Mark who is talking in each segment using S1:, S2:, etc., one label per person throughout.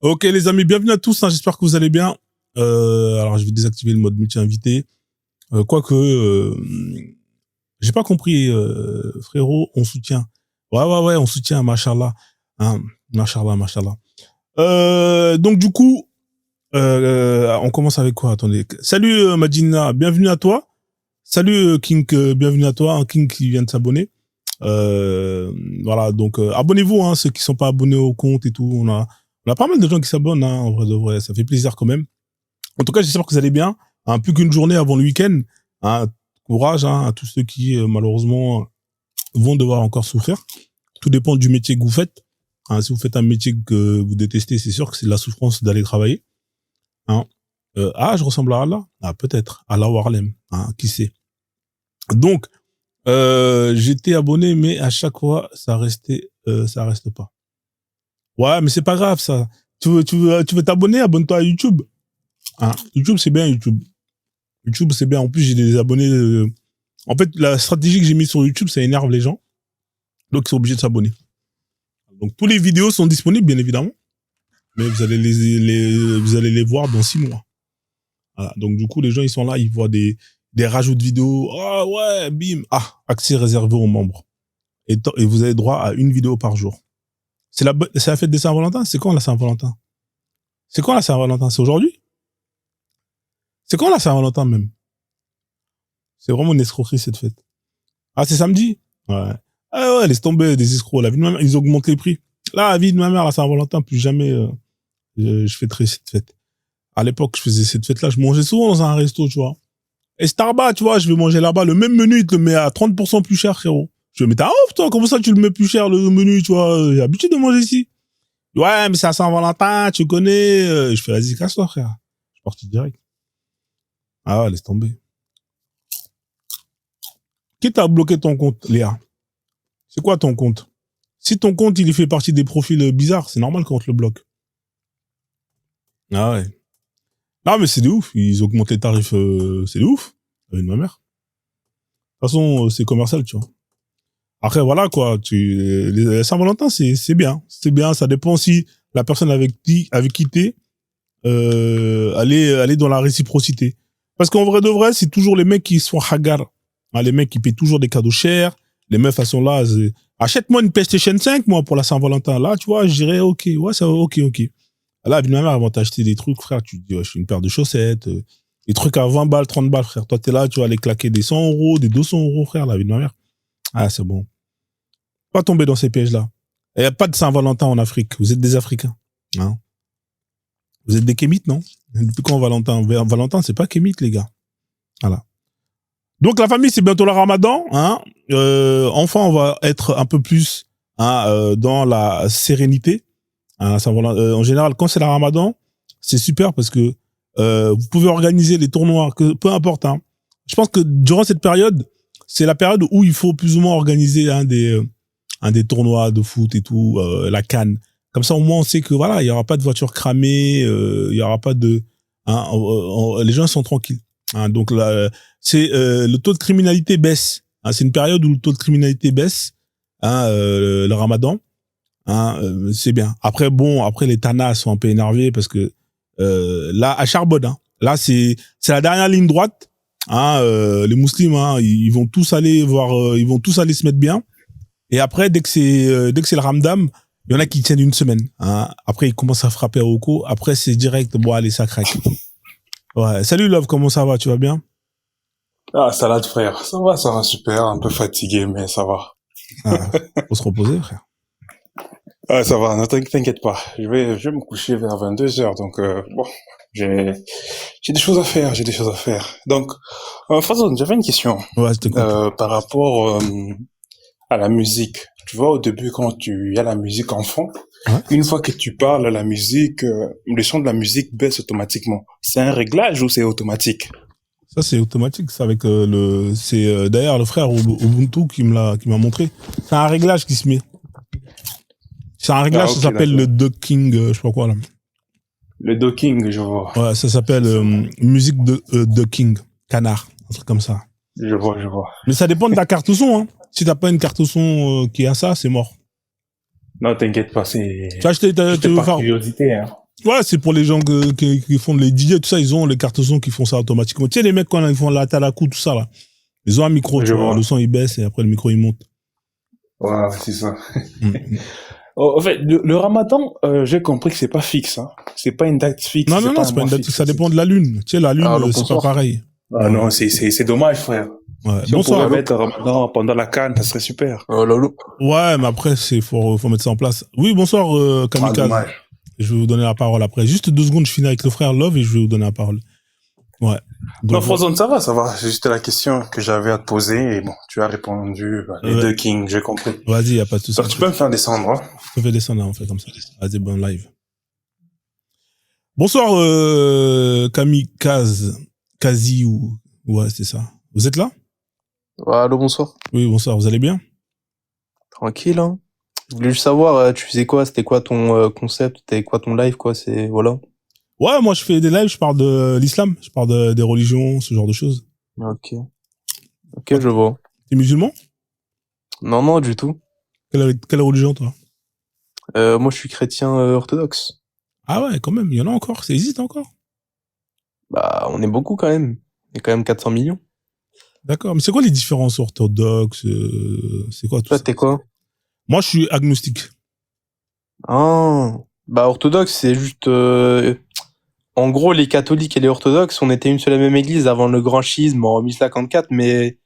S1: Ok les amis, bienvenue à tous, hein, j'espère que vous allez bien. Alors je vais désactiver le mode multi-invité. Quoique, j'ai pas compris, frérot, on soutient. Ouais, on soutient, machallah. Hein, machallah. Donc du coup, on commence avec quoi? Attendez. Salut Madina, bienvenue à toi. Salut King, bienvenue à toi, un King qui vient de s'abonner. Voilà, donc abonnez-vous, hein, ceux qui sont pas abonnés au compte et tout. On a pas mal de gens qui s'abonnent, hein, en vrai de vrai, ça fait plaisir quand même. En tout cas, j'espère que vous allez bien. Hein, plus qu'une journée avant le week-end. Hein, courage, hein, à tous ceux qui malheureusement vont devoir encore souffrir. Tout dépend du métier que vous faites. Hein, si vous faites un métier que vous détestez, c'est sûr que c'est de la souffrance d'aller travailler. Hein. Je ressemble à Allah. Ah, peut-être. Allah ou Harlem. Hein, qui sait. Donc, j'étais abonné, mais à chaque fois, ça reste pas. Ouais, mais c'est pas grave, ça. Tu veux t'abonner? Abonne-toi à YouTube. Hein, YouTube, c'est bien, YouTube. YouTube, c'est bien. En plus, j'ai des abonnés. En fait, la stratégie que j'ai mise sur YouTube, ça énerve les gens. Donc, ils sont obligés de s'abonner. Donc, tous les vidéos sont disponibles, bien évidemment. Mais vous allez vous allez les voir dans 6 mois. Voilà. Donc, du coup, les gens, ils sont là, ils voient des rajouts de vidéos. Ah, ouais, bim. Ah, accès réservé aux membres. Et vous avez droit à une vidéo par jour. C'est la fête des Saint-Valentin? C'est quand la Saint-Valentin? C'est quand la Saint-Valentin? C'est aujourd'hui? C'est quand la Saint-Valentin même? C'est vraiment une escroquerie cette fête. Ah, c'est samedi? Ouais. Ah ouais, laisse tomber des escrocs. La vie de ma mère, ils augmentent les prix. Là, la vie de ma mère, la Saint-Valentin, plus jamais je fêterai cette fête. À l'époque, je faisais cette fête-là, je mangeais souvent dans un resto, tu vois. Et Starbucks, tu vois, je vais manger là-bas. Le même menu, il te le met à 30% plus cher, frérot. Je vais mettre, ouf, toi, comment ça tu le mets plus cher, le menu, tu vois? J'ai l'habitude de manger ici. Ouais, mais c'est à Saint-Valentin, tu connais. Je fais, vas-y, casse-toi, frère. Je suis parti direct. Ah ouais, laisse tomber. Qui t'a bloqué ton compte, Léa? C'est quoi ton compte? Si ton compte, il fait partie des profils bizarres, c'est normal qu'on te le bloque. Ah ouais. Ah, mais c'est de ouf. Ils augmentent les tarifs, c'est de ouf. Avec ma mère. De toute façon, c'est commercial, tu vois. Après, voilà, quoi. Les Saint-Valentin, c'est bien. C'est bien. Ça dépend si la personne avec qui t'es, aller dans la réciprocité. Parce qu'en vrai de vrai, c'est toujours les mecs qui sont hagar. Hein, les mecs qui paient toujours des cadeaux chers. Les meufs, elles sont là. Achète-moi une PlayStation 5, moi, pour la Saint-Valentin. Là, tu vois, je dirais, ok. Ouais, ça va, ok. Là, avec ma mère, elle va t'acheter des trucs, frère. Tu te dis, ouais, je suis une paire de chaussettes. Des trucs à 20 balles, 30 balles, frère. Toi, t'es là, tu vas aller claquer des 100 euros, des 200 euros, frère, la vie de ma mère. Ah, c'est bon. Pas tomber dans ces pièges-là. Il n'y a pas de Saint-Valentin en Afrique. Vous êtes des Africains. Hein. Vous êtes des Kémites, non? Depuis quand Valentin? Valentin, c'est pas Kémite, les gars. Voilà. Donc, la famille, c'est bientôt le Ramadan. Hein. Enfin, on va être un peu plus dans la sérénité. Hein, en général, quand c'est le Ramadan, c'est super parce que vous pouvez organiser les tournois, peu importe. Hein. Je pense que durant cette période, c'est la période où il faut plus ou moins organiser des tournois de foot et tout, la CAN. Comme ça, au moins, on sait que voilà, il y aura pas de voitures cramées, il y aura pas de, hein, les gens sont tranquilles. Hein, donc là, c'est le taux de criminalité baisse. Hein, c'est une période où le taux de criminalité baisse. Hein, le Ramadan. Hein, c'est bien. Après, les tanas sont un peu énervés parce que là, à Charbonne, hein, là, c'est la dernière ligne droite. Hein, les musulmans, hein, ils vont tous aller voir, ils vont tous aller se mettre bien. Et après, dès que c'est le Ramadan, il y en a qui tiennent une semaine. Hein. Après, ils commencent à frapper au co. Après, c'est direct. Bon, allez, ça craque. Ouais. Salut Love, comment ça va? Tu vas bien?
S2: Ah, salade, frère. Ça va super. Un peu fatigué, mais ça va.
S1: Ah, faut se reposer, frère.
S2: Ah, ça va. Ne t'inquiète pas. Je vais me coucher vers 22h. Donc, bon, j'ai des choses à faire. Donc, Fazon, j'avais une question.
S1: Ouais, je t'écoute.
S2: Par rapport à la musique. Tu vois, au début, quand il y a la musique en fond,
S1: Ouais.
S2: une fois que tu parles, la musique, le son de la musique baisse automatiquement. C'est un réglage ou c'est automatique?
S1: Ça, c'est automatique. C'est avec c'est d'ailleurs le frère Ubuntu qui m'a montré. C'est un réglage qui se met. C'est un réglage,
S2: Ok,
S1: ça s'appelle
S2: d'accord.
S1: le docking, je sais pas quoi, là.
S2: Le docking, je vois.
S1: Ouais, ça s'appelle musique de docking. Canard. Un truc comme ça.
S2: Je vois.
S1: Mais ça dépend de ta carte son, hein. Si t'as pas une carte son qui a ça, c'est mort.
S2: Non, t'inquiète pas,
S1: Tu as acheté,
S2: c'était
S1: tu veux
S2: par
S1: faire,
S2: curiosité, hein.
S1: Ouais, c'est pour les gens qui font les DJ, tout ça, ils ont les cartes son qui font ça automatiquement. Tu sais, les mecs, quand ils font la talakou, tout ça, là. Ils ont un micro, tu vois, le son, il baisse et après, le micro, il monte.
S2: Ouais, c'est ça. En fait, le ramadan, j'ai compris que c'est pas fixe, hein. C'est pas une date fixe.
S1: Non, c'est pas une date fixe. Ça dépend de la lune. Tu sais, la lune, c'est pas pareil.
S2: Ah non, c'est dommage, frère.
S1: Ouais.
S2: Si bonsoir, on pouvait mettre ramadan pendant la canne, ça serait super.
S1: Ouais, mais après, faut mettre ça en place. Oui, bonsoir, Kamikaze. Je vais vous donner la parole après. Juste 2 secondes, je finis avec le frère Love et je vais vous donner la parole. Ouais. Donc,
S2: non, Frozone, ça va. C'est juste la question que j'avais à te poser et bon, tu as répondu. Les 2 kings, j'ai compris.
S1: Vas-y, y a pas de souci.
S2: Tu peux me faire descendre, hein.
S1: Je peux descendre, là, on fait comme ça. Vas-y, bon live. Bonsoir, Kamikaze. Kazi ou... Ouais, c'est ça. Vous êtes là?
S3: Ouais, allô, bonsoir.
S1: Oui, bonsoir. Vous allez bien?
S3: Tranquille, hein. Je voulais juste savoir, tu faisais quoi? C'était quoi ton concept? C'était quoi ton live, quoi? Voilà.
S1: Ouais, moi, je fais des lives, je parle de l'islam, je parle des religions, ce genre de choses.
S3: Ok, je vois.
S1: T'es musulman?
S3: Non, du tout.
S1: Quelle religion, toi?
S3: Moi, je suis chrétien orthodoxe.
S1: Ah ouais, quand même, il y en a encore, ça existe encore?
S3: Bah, on est beaucoup, quand même. Il y a quand même 400 millions.
S1: D'accord, mais c'est quoi les différences orthodoxes? C'est quoi tout ça?
S3: Toi, t'es quoi?
S1: Moi, je suis agnostique.
S3: Ah, bah, orthodoxe, c'est juste... En gros, les catholiques et les orthodoxes, on était une seule et même église avant le grand schisme en 1054, mais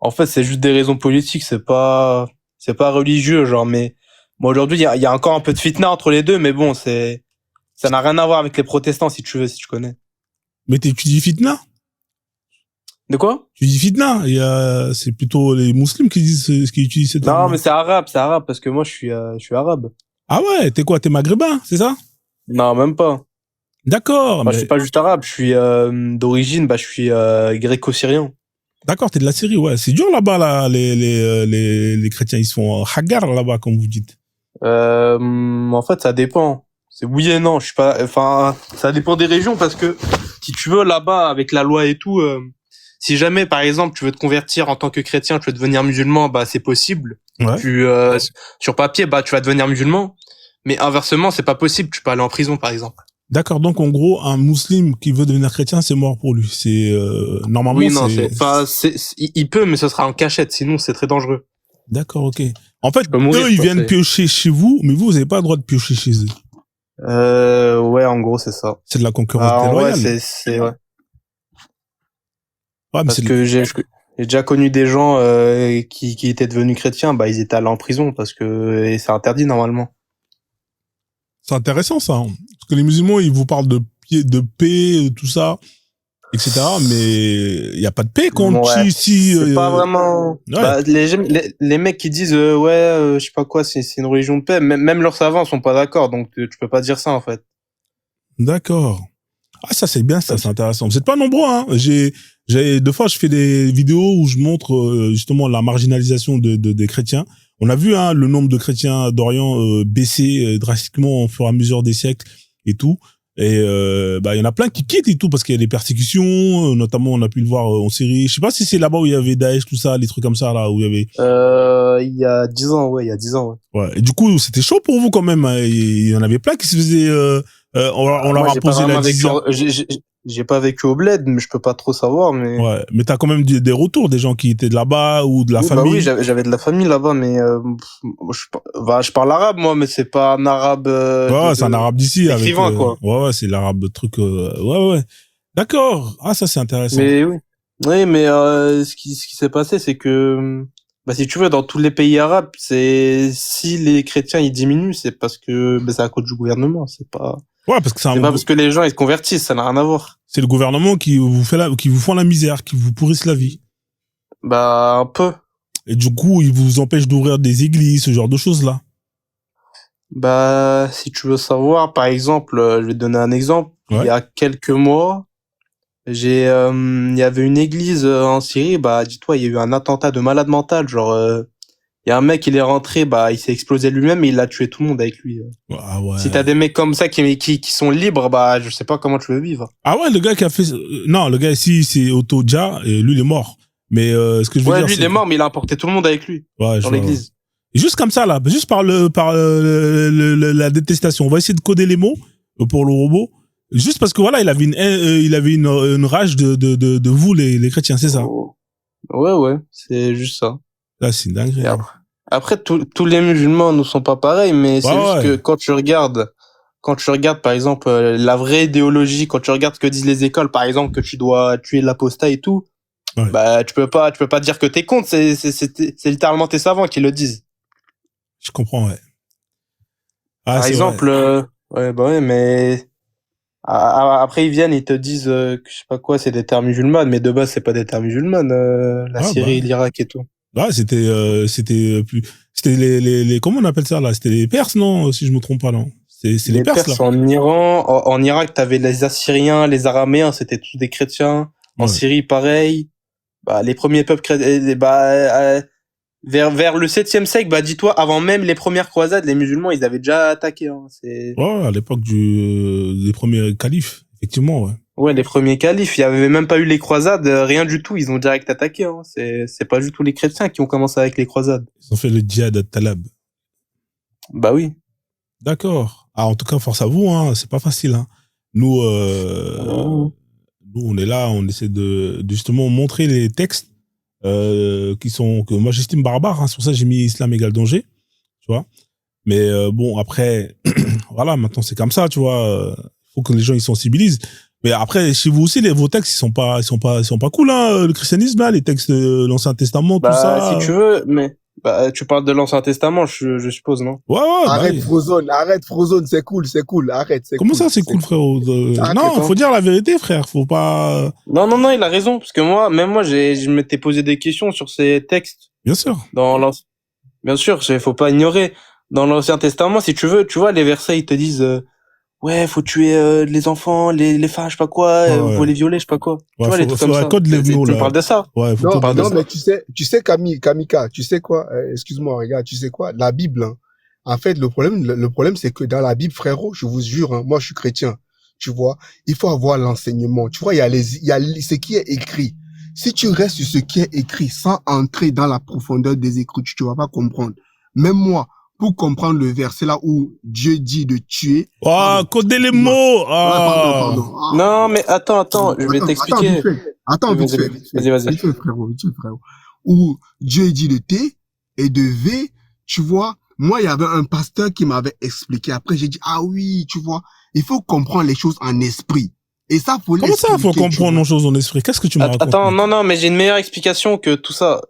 S3: en fait, c'est juste des raisons politiques, c'est pas religieux, genre, mais bon, aujourd'hui, il y a encore un peu de fitna entre les deux, mais bon, ça n'a rien à voir avec les protestants, si tu connais.
S1: Mais tu dis fitna?
S3: De quoi?
S1: Tu dis fitna? C'est plutôt les musulmans qui utilisent cette terme.
S3: Non, mais c'est arabe, parce que moi, je suis arabe.
S1: Ah ouais, t'es quoi? T'es maghrébin, c'est ça?
S3: Non, même pas.
S1: D'accord.
S3: Moi, je suis pas juste arabe, je suis d'origine, je suis gréco-syrien.
S1: D'accord, t'es de la Syrie, ouais. C'est dur là-bas, là, les chrétiens, ils se font hagar là-bas, comme vous dites.
S3: En fait, ça dépend. C'est oui et non. Ça dépend des régions parce que si tu veux là-bas avec la loi et tout, si jamais par exemple tu veux te convertir en tant que chrétien, tu veux devenir musulman, c'est possible.
S1: Ouais.
S3: Sur papier, tu vas devenir musulman. Mais inversement, c'est pas possible. Tu peux aller en prison, par exemple.
S1: D'accord, donc en gros, un musulman qui veut devenir chrétien, c'est mort pour lui. C'est normalement.
S3: Oui, non, il peut, mais ce sera en cachette. Sinon, c'est très dangereux.
S1: D'accord, ok. En fait, eux, ils viennent piocher chez vous, mais vous n'avez pas le droit de piocher chez eux.
S3: Ouais, en gros, c'est ça.
S1: C'est de la concurrence déloyale.
S3: Ouais, c'est ouais.
S1: Ouais,
S3: parce que j'ai déjà connu des gens qui étaient devenus chrétiens, ils étaient allés en prison parce que c'est interdit normalement.
S1: C'est intéressant ça, hein. Parce que les musulmans, ils vous parlent de paix, tout ça, etc. Mais il y a pas de paix quand
S3: c'est pas vraiment. Ouais. Les mecs qui disent je sais pas quoi, c'est une religion de paix. Même leurs savants sont pas d'accord, donc tu peux pas dire ça en fait.
S1: D'accord. Ah ça c'est bien, ça c'est intéressant. Vous êtes pas nombreux, hein. Deux fois je fais des vidéos où je montre justement la marginalisation des chrétiens. On a vu le nombre de chrétiens d'Orient baisser drastiquement au fur et à mesure des siècles et tout. Et il y en a plein qui quittent et tout parce qu'il y a des persécutions, notamment on a pu le voir en Syrie. Je sais pas si c'est là-bas où il y avait Daesh, tout ça, les trucs comme ça là où il y avait.
S3: Il y a 10 ans, ouais.
S1: Ouais. Et du coup c'était chaud pour vous quand même. Hein. Il y en avait plein qui se faisaient. On leur a posé la question.
S3: J'ai pas vécu au bled, mais je peux pas trop savoir, mais.
S1: Ouais, mais t'as quand même des retours, des gens qui étaient de là-bas ou de la famille.
S3: Oui, j'avais de la famille là-bas, mais je parle arabe moi, mais c'est pas un arabe.
S1: C'est un arabe d'ici avec.
S3: Quoi.
S1: Ouais, c'est l'arabe truc. Ouais. D'accord. Ah, ça c'est intéressant.
S3: Mais oui, mais ce qui s'est passé, c'est que si tu veux, dans tous les pays arabes, si les chrétiens ils diminuent, c'est parce que c'est à cause du gouvernement, c'est pas.
S1: Ouais, parce que
S3: c'est pas parce que les gens ils se convertissent, ça n'a rien à voir.
S1: C'est le gouvernement qui vous font la misère, qui vous pourrissent la vie.
S3: Un peu.
S1: Et du coup, ils vous empêchent d'ouvrir des églises, ce genre de choses-là.
S3: Si tu veux savoir, par exemple, je vais te donner un exemple.
S1: Ouais.
S3: Il y a quelques mois, il y avait une église en Syrie, dis-toi, il y a eu un attentat de malade mental, genre, il y a un mec, il est rentré, il s'est explosé lui-même et il a tué tout le monde avec lui.
S1: Ah ouais.
S3: Si t'as des mecs comme ça qui sont libres, je sais pas comment tu veux vivre.
S1: Ah ouais, le gars qui a fait, non, le gars ici, c'est Otto Dja, et lui, il est mort. Mais, ce que je veux dire,
S3: lui, il est mort, mais il a emporté tout le monde avec lui.
S1: Ouais,
S3: dans l'église.
S1: Et juste comme ça, là, juste par la détestation. On va essayer de coder les mots pour le robot. Juste parce que voilà, il avait une rage de vous, les chrétiens, c'est ça?
S3: Ouais, c'est juste ça.
S1: Là, c'est une dinguerie.
S3: Et après, tous les musulmans ne sont pas pareils, mais c'est juste que quand tu regardes, par exemple, la vraie idéologie, quand tu regardes ce que disent les écoles, par exemple, que tu dois tuer l'apostat et tout, bah, tu peux pas dire que t'es contre, c'est littéralement tes savants qui le disent.
S1: Je comprends, ouais.
S3: Par exemple, mais après ils viennent, ils te disent que je sais pas quoi, c'est des terres musulmanes, mais de base c'est pas des terres musulmanes, la Syrie, l'Irak et tout.
S1: Ouais, c'était les comment on appelle ça là? C'était les Perses, non? Si je me trompe pas, non? C'est les Perses là.
S3: En Iran, en Irak, t'avais les Assyriens, les Araméens, c'était tous des chrétiens. En Syrie, pareil. Bah, les premiers peuples chrétiens, vers le 7e siècle, bah, dis-toi, avant même les premières croisades, les musulmans, ils avaient déjà attaqué, hein.
S1: Ouais, à l'époque des premiers califes, effectivement, ouais.
S3: Ouais, les premiers califes, il y avait même pas eu les croisades, rien du tout, ils ont direct attaqué, hein. C'est pas du tout les chrétiens qui ont commencé avec les croisades.
S1: Ils ont fait le djihad al-talab.
S3: Bah oui.
S1: D'accord. Ah, en tout cas, force à vous, hein, c'est pas facile, hein. Nous, on est là, on essaie de justement montrer les textes que moi j'estime barbares, hein. Sur ça, j'ai mis islam égale danger, tu vois. Mais bon, après, voilà, maintenant c'est comme ça, tu vois. Faut que les gens ils sensibilisent. Mais après, chez vous aussi, vos textes ils sont pas cool, hein. Le christianisme là, les textes de l'Ancien Testament, tout ça.
S3: Si tu veux, mais tu parles de l'Ancien Testament, je suppose, non?
S1: Ouais.
S4: Arrête Frozone, c'est cool, arrête.
S1: Comment ça, c'est cool, frérot? Non, faut dire la vérité, frère. Faut pas.
S3: Non, il a raison, parce que moi, je m'étais posé des questions sur ces textes.
S1: Bien sûr.
S3: Bien sûr, faut pas ignorer. Dans l'Ancien Testament, si tu veux, tu vois, les versets, ils te disent, ouais, faut tuer les enfants, les femmes, je sais pas quoi, faut les violer, je sais pas quoi.
S1: Ouais,
S3: tu vois, les trucs comme ça. Tu parles de ça.
S1: Ouais,
S4: non, mais tu sais, Kamika, tu sais quoi, excuse-moi, regarde, tu sais quoi, la Bible, hein, en fait, le problème, c'est que dans la Bible, frérot, je vous jure, hein, moi, je suis chrétien, tu vois, il faut avoir l'enseignement, tu vois, il y a ce qui est écrit. Si tu restes sur ce qui est écrit sans entrer dans la profondeur des Écritures, tu vas pas comprendre. Même moi, pour comprendre le verset là où Dieu dit de tuer.
S1: Coder les mots.
S4: Pardon.
S3: Non, mais attends, je vais t'expliquer.
S4: Attends, vite fait.
S3: Vas-y.
S4: Vite fait, frérot. Où Dieu dit de T et de V, tu vois. Moi, il y avait un pasteur qui m'avait expliqué. Après, j'ai dit, ah oui, tu vois, il faut comprendre les choses en esprit. Et ça, faut
S1: Comment ça, faut comprendre les choses en esprit? Qu'est-ce que tu m'as raconté?
S3: Attends, non, mais j'ai une meilleure explication que tout ça.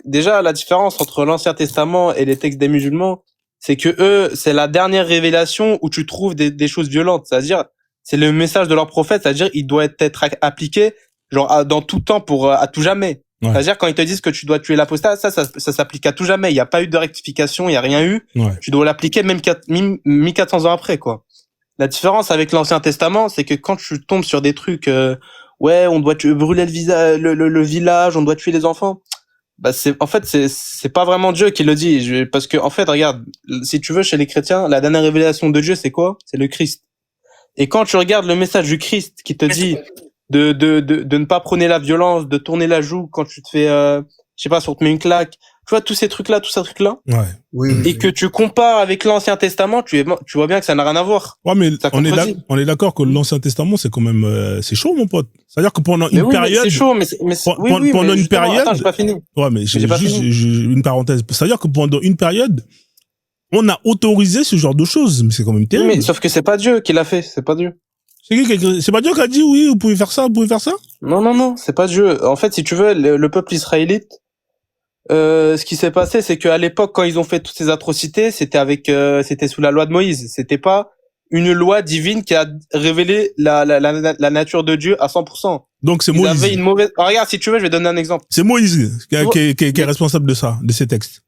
S3: Déjà, la différence entre l'Ancien Testament et les textes des musulmans, c'est que eux, c'est la dernière révélation où tu trouves des choses violentes. C'est-à-dire, c'est le message de leur prophète, c'est-à-dire, il doit être appliqué, genre, dans tout temps à tout jamais. Ouais. C'est-à-dire, quand ils te disent que tu dois tuer l'apostat, ça s'applique à tout jamais. Il n'y a pas eu de rectification, il n'y a rien eu. Ouais. Tu dois l'appliquer même 1400 ans après, quoi. La différence avec l'Ancien Testament, c'est que quand tu tombes sur des trucs, ouais, on doit brûler le village, on doit tuer les enfants. Bah c'est pas vraiment Dieu qui le dit, parce que en fait, regarde, si tu veux, chez les chrétiens, la dernière révélation de Dieu, c'est quoi? C'est le Christ. Et quand tu regardes le message du Christ qui te dit de ne pas prôner la violence, de tourner la joue quand tu te fais, je sais pas, si on te met une claque. Tu vois, tous ces trucs-là.
S1: Ouais.
S3: Oui. Que tu compares avec l'Ancien Testament, tu vois bien que ça n'a rien à voir.
S1: Ouais, mais on est d'accord que l'Ancien Testament, c'est quand même, c'est chaud, mon pote. C'est-à-dire que pendant une période.
S3: C'est chaud, mais
S1: pendant une période.
S3: Attends, j'ai pas fini.
S1: Ouais, mais j'ai juste une parenthèse. C'est-à-dire que pendant une période, on a autorisé ce genre de choses. Mais c'est quand même terrible.
S3: Oui, mais sauf que c'est pas Dieu qui l'a fait, c'est pas Dieu.
S1: C'est pas Dieu qui a dit, oui, vous pouvez faire ça, vous pouvez faire ça?
S3: Non, c'est pas Dieu. En fait, si tu veux, le peuple israélite, ce qui s'est passé, c'est qu'à l'époque, quand ils ont fait toutes ces atrocités, c'était sous la loi de Moïse. C'était pas une loi divine qui a révélé la nature de Dieu à 100%.
S1: Donc c'est Moïse.
S3: Ils avaient une mauvaise. Alors, regarde, si tu veux, je vais donner un exemple.
S1: C'est Moïse qui est responsable de ça, de ces textes.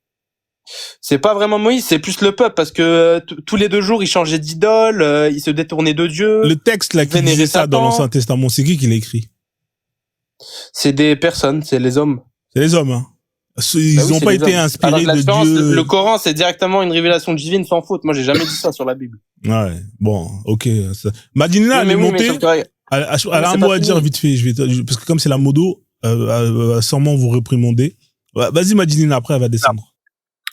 S3: C'est pas vraiment Moïse, c'est plus le peuple, parce que tous les 2 jours, ils changeaient d'idole, ils se détournaient de Dieu.
S1: Le texte là qui disait ça dans l'Ancien Testament, c'est qui l'a écrit?
S3: C'est des personnes, c'est les hommes.
S1: C'est les hommes, hein. Ils n'ont pas été inspirés de Dieu.
S3: Le Coran, c'est directement une révélation divine sans faute. Moi, j'ai jamais dit ça sur la Bible.
S1: Ouais, bon, ok. Madinina, elle est montée. Elle a un mot à dire vite fait. Parce que comme c'est la modo, sûrement vous réprimander. Ouais, vas-y, Madinina, après, elle va descendre.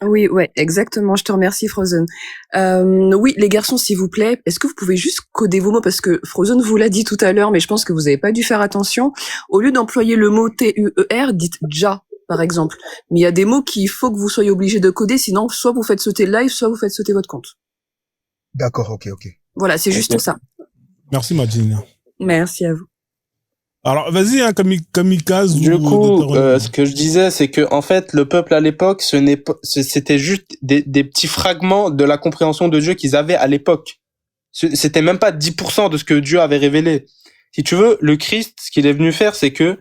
S5: Oui, ouais, exactement. Je te remercie, Frozen. Oui, les garçons, s'il vous plaît, est-ce que vous pouvez juste coder vos mots parce que Frozen vous l'a dit tout à l'heure, mais je pense que vous avez pas dû faire attention. Au lieu d'employer le mot TUER, dites ja, par exemple. Mais il y a des mots qu'il faut que vous soyez obligés de coder, sinon soit vous faites sauter le live, soit vous faites sauter votre compte.
S4: D'accord, ok.
S5: Voilà, c'est juste ça.
S1: Merci, Madine.
S5: Merci à vous.
S1: Alors, vas-y, hein, Kamikaze.
S3: Du
S1: ou
S3: coup,
S1: Dr.
S3: ce que je disais, c'est que en fait, le peuple à l'époque, c'était juste des petits fragments de la compréhension de Dieu qu'ils avaient à l'époque. C'était même pas 10% de ce que Dieu avait révélé. Si tu veux, le Christ, ce qu'il est venu faire, c'est que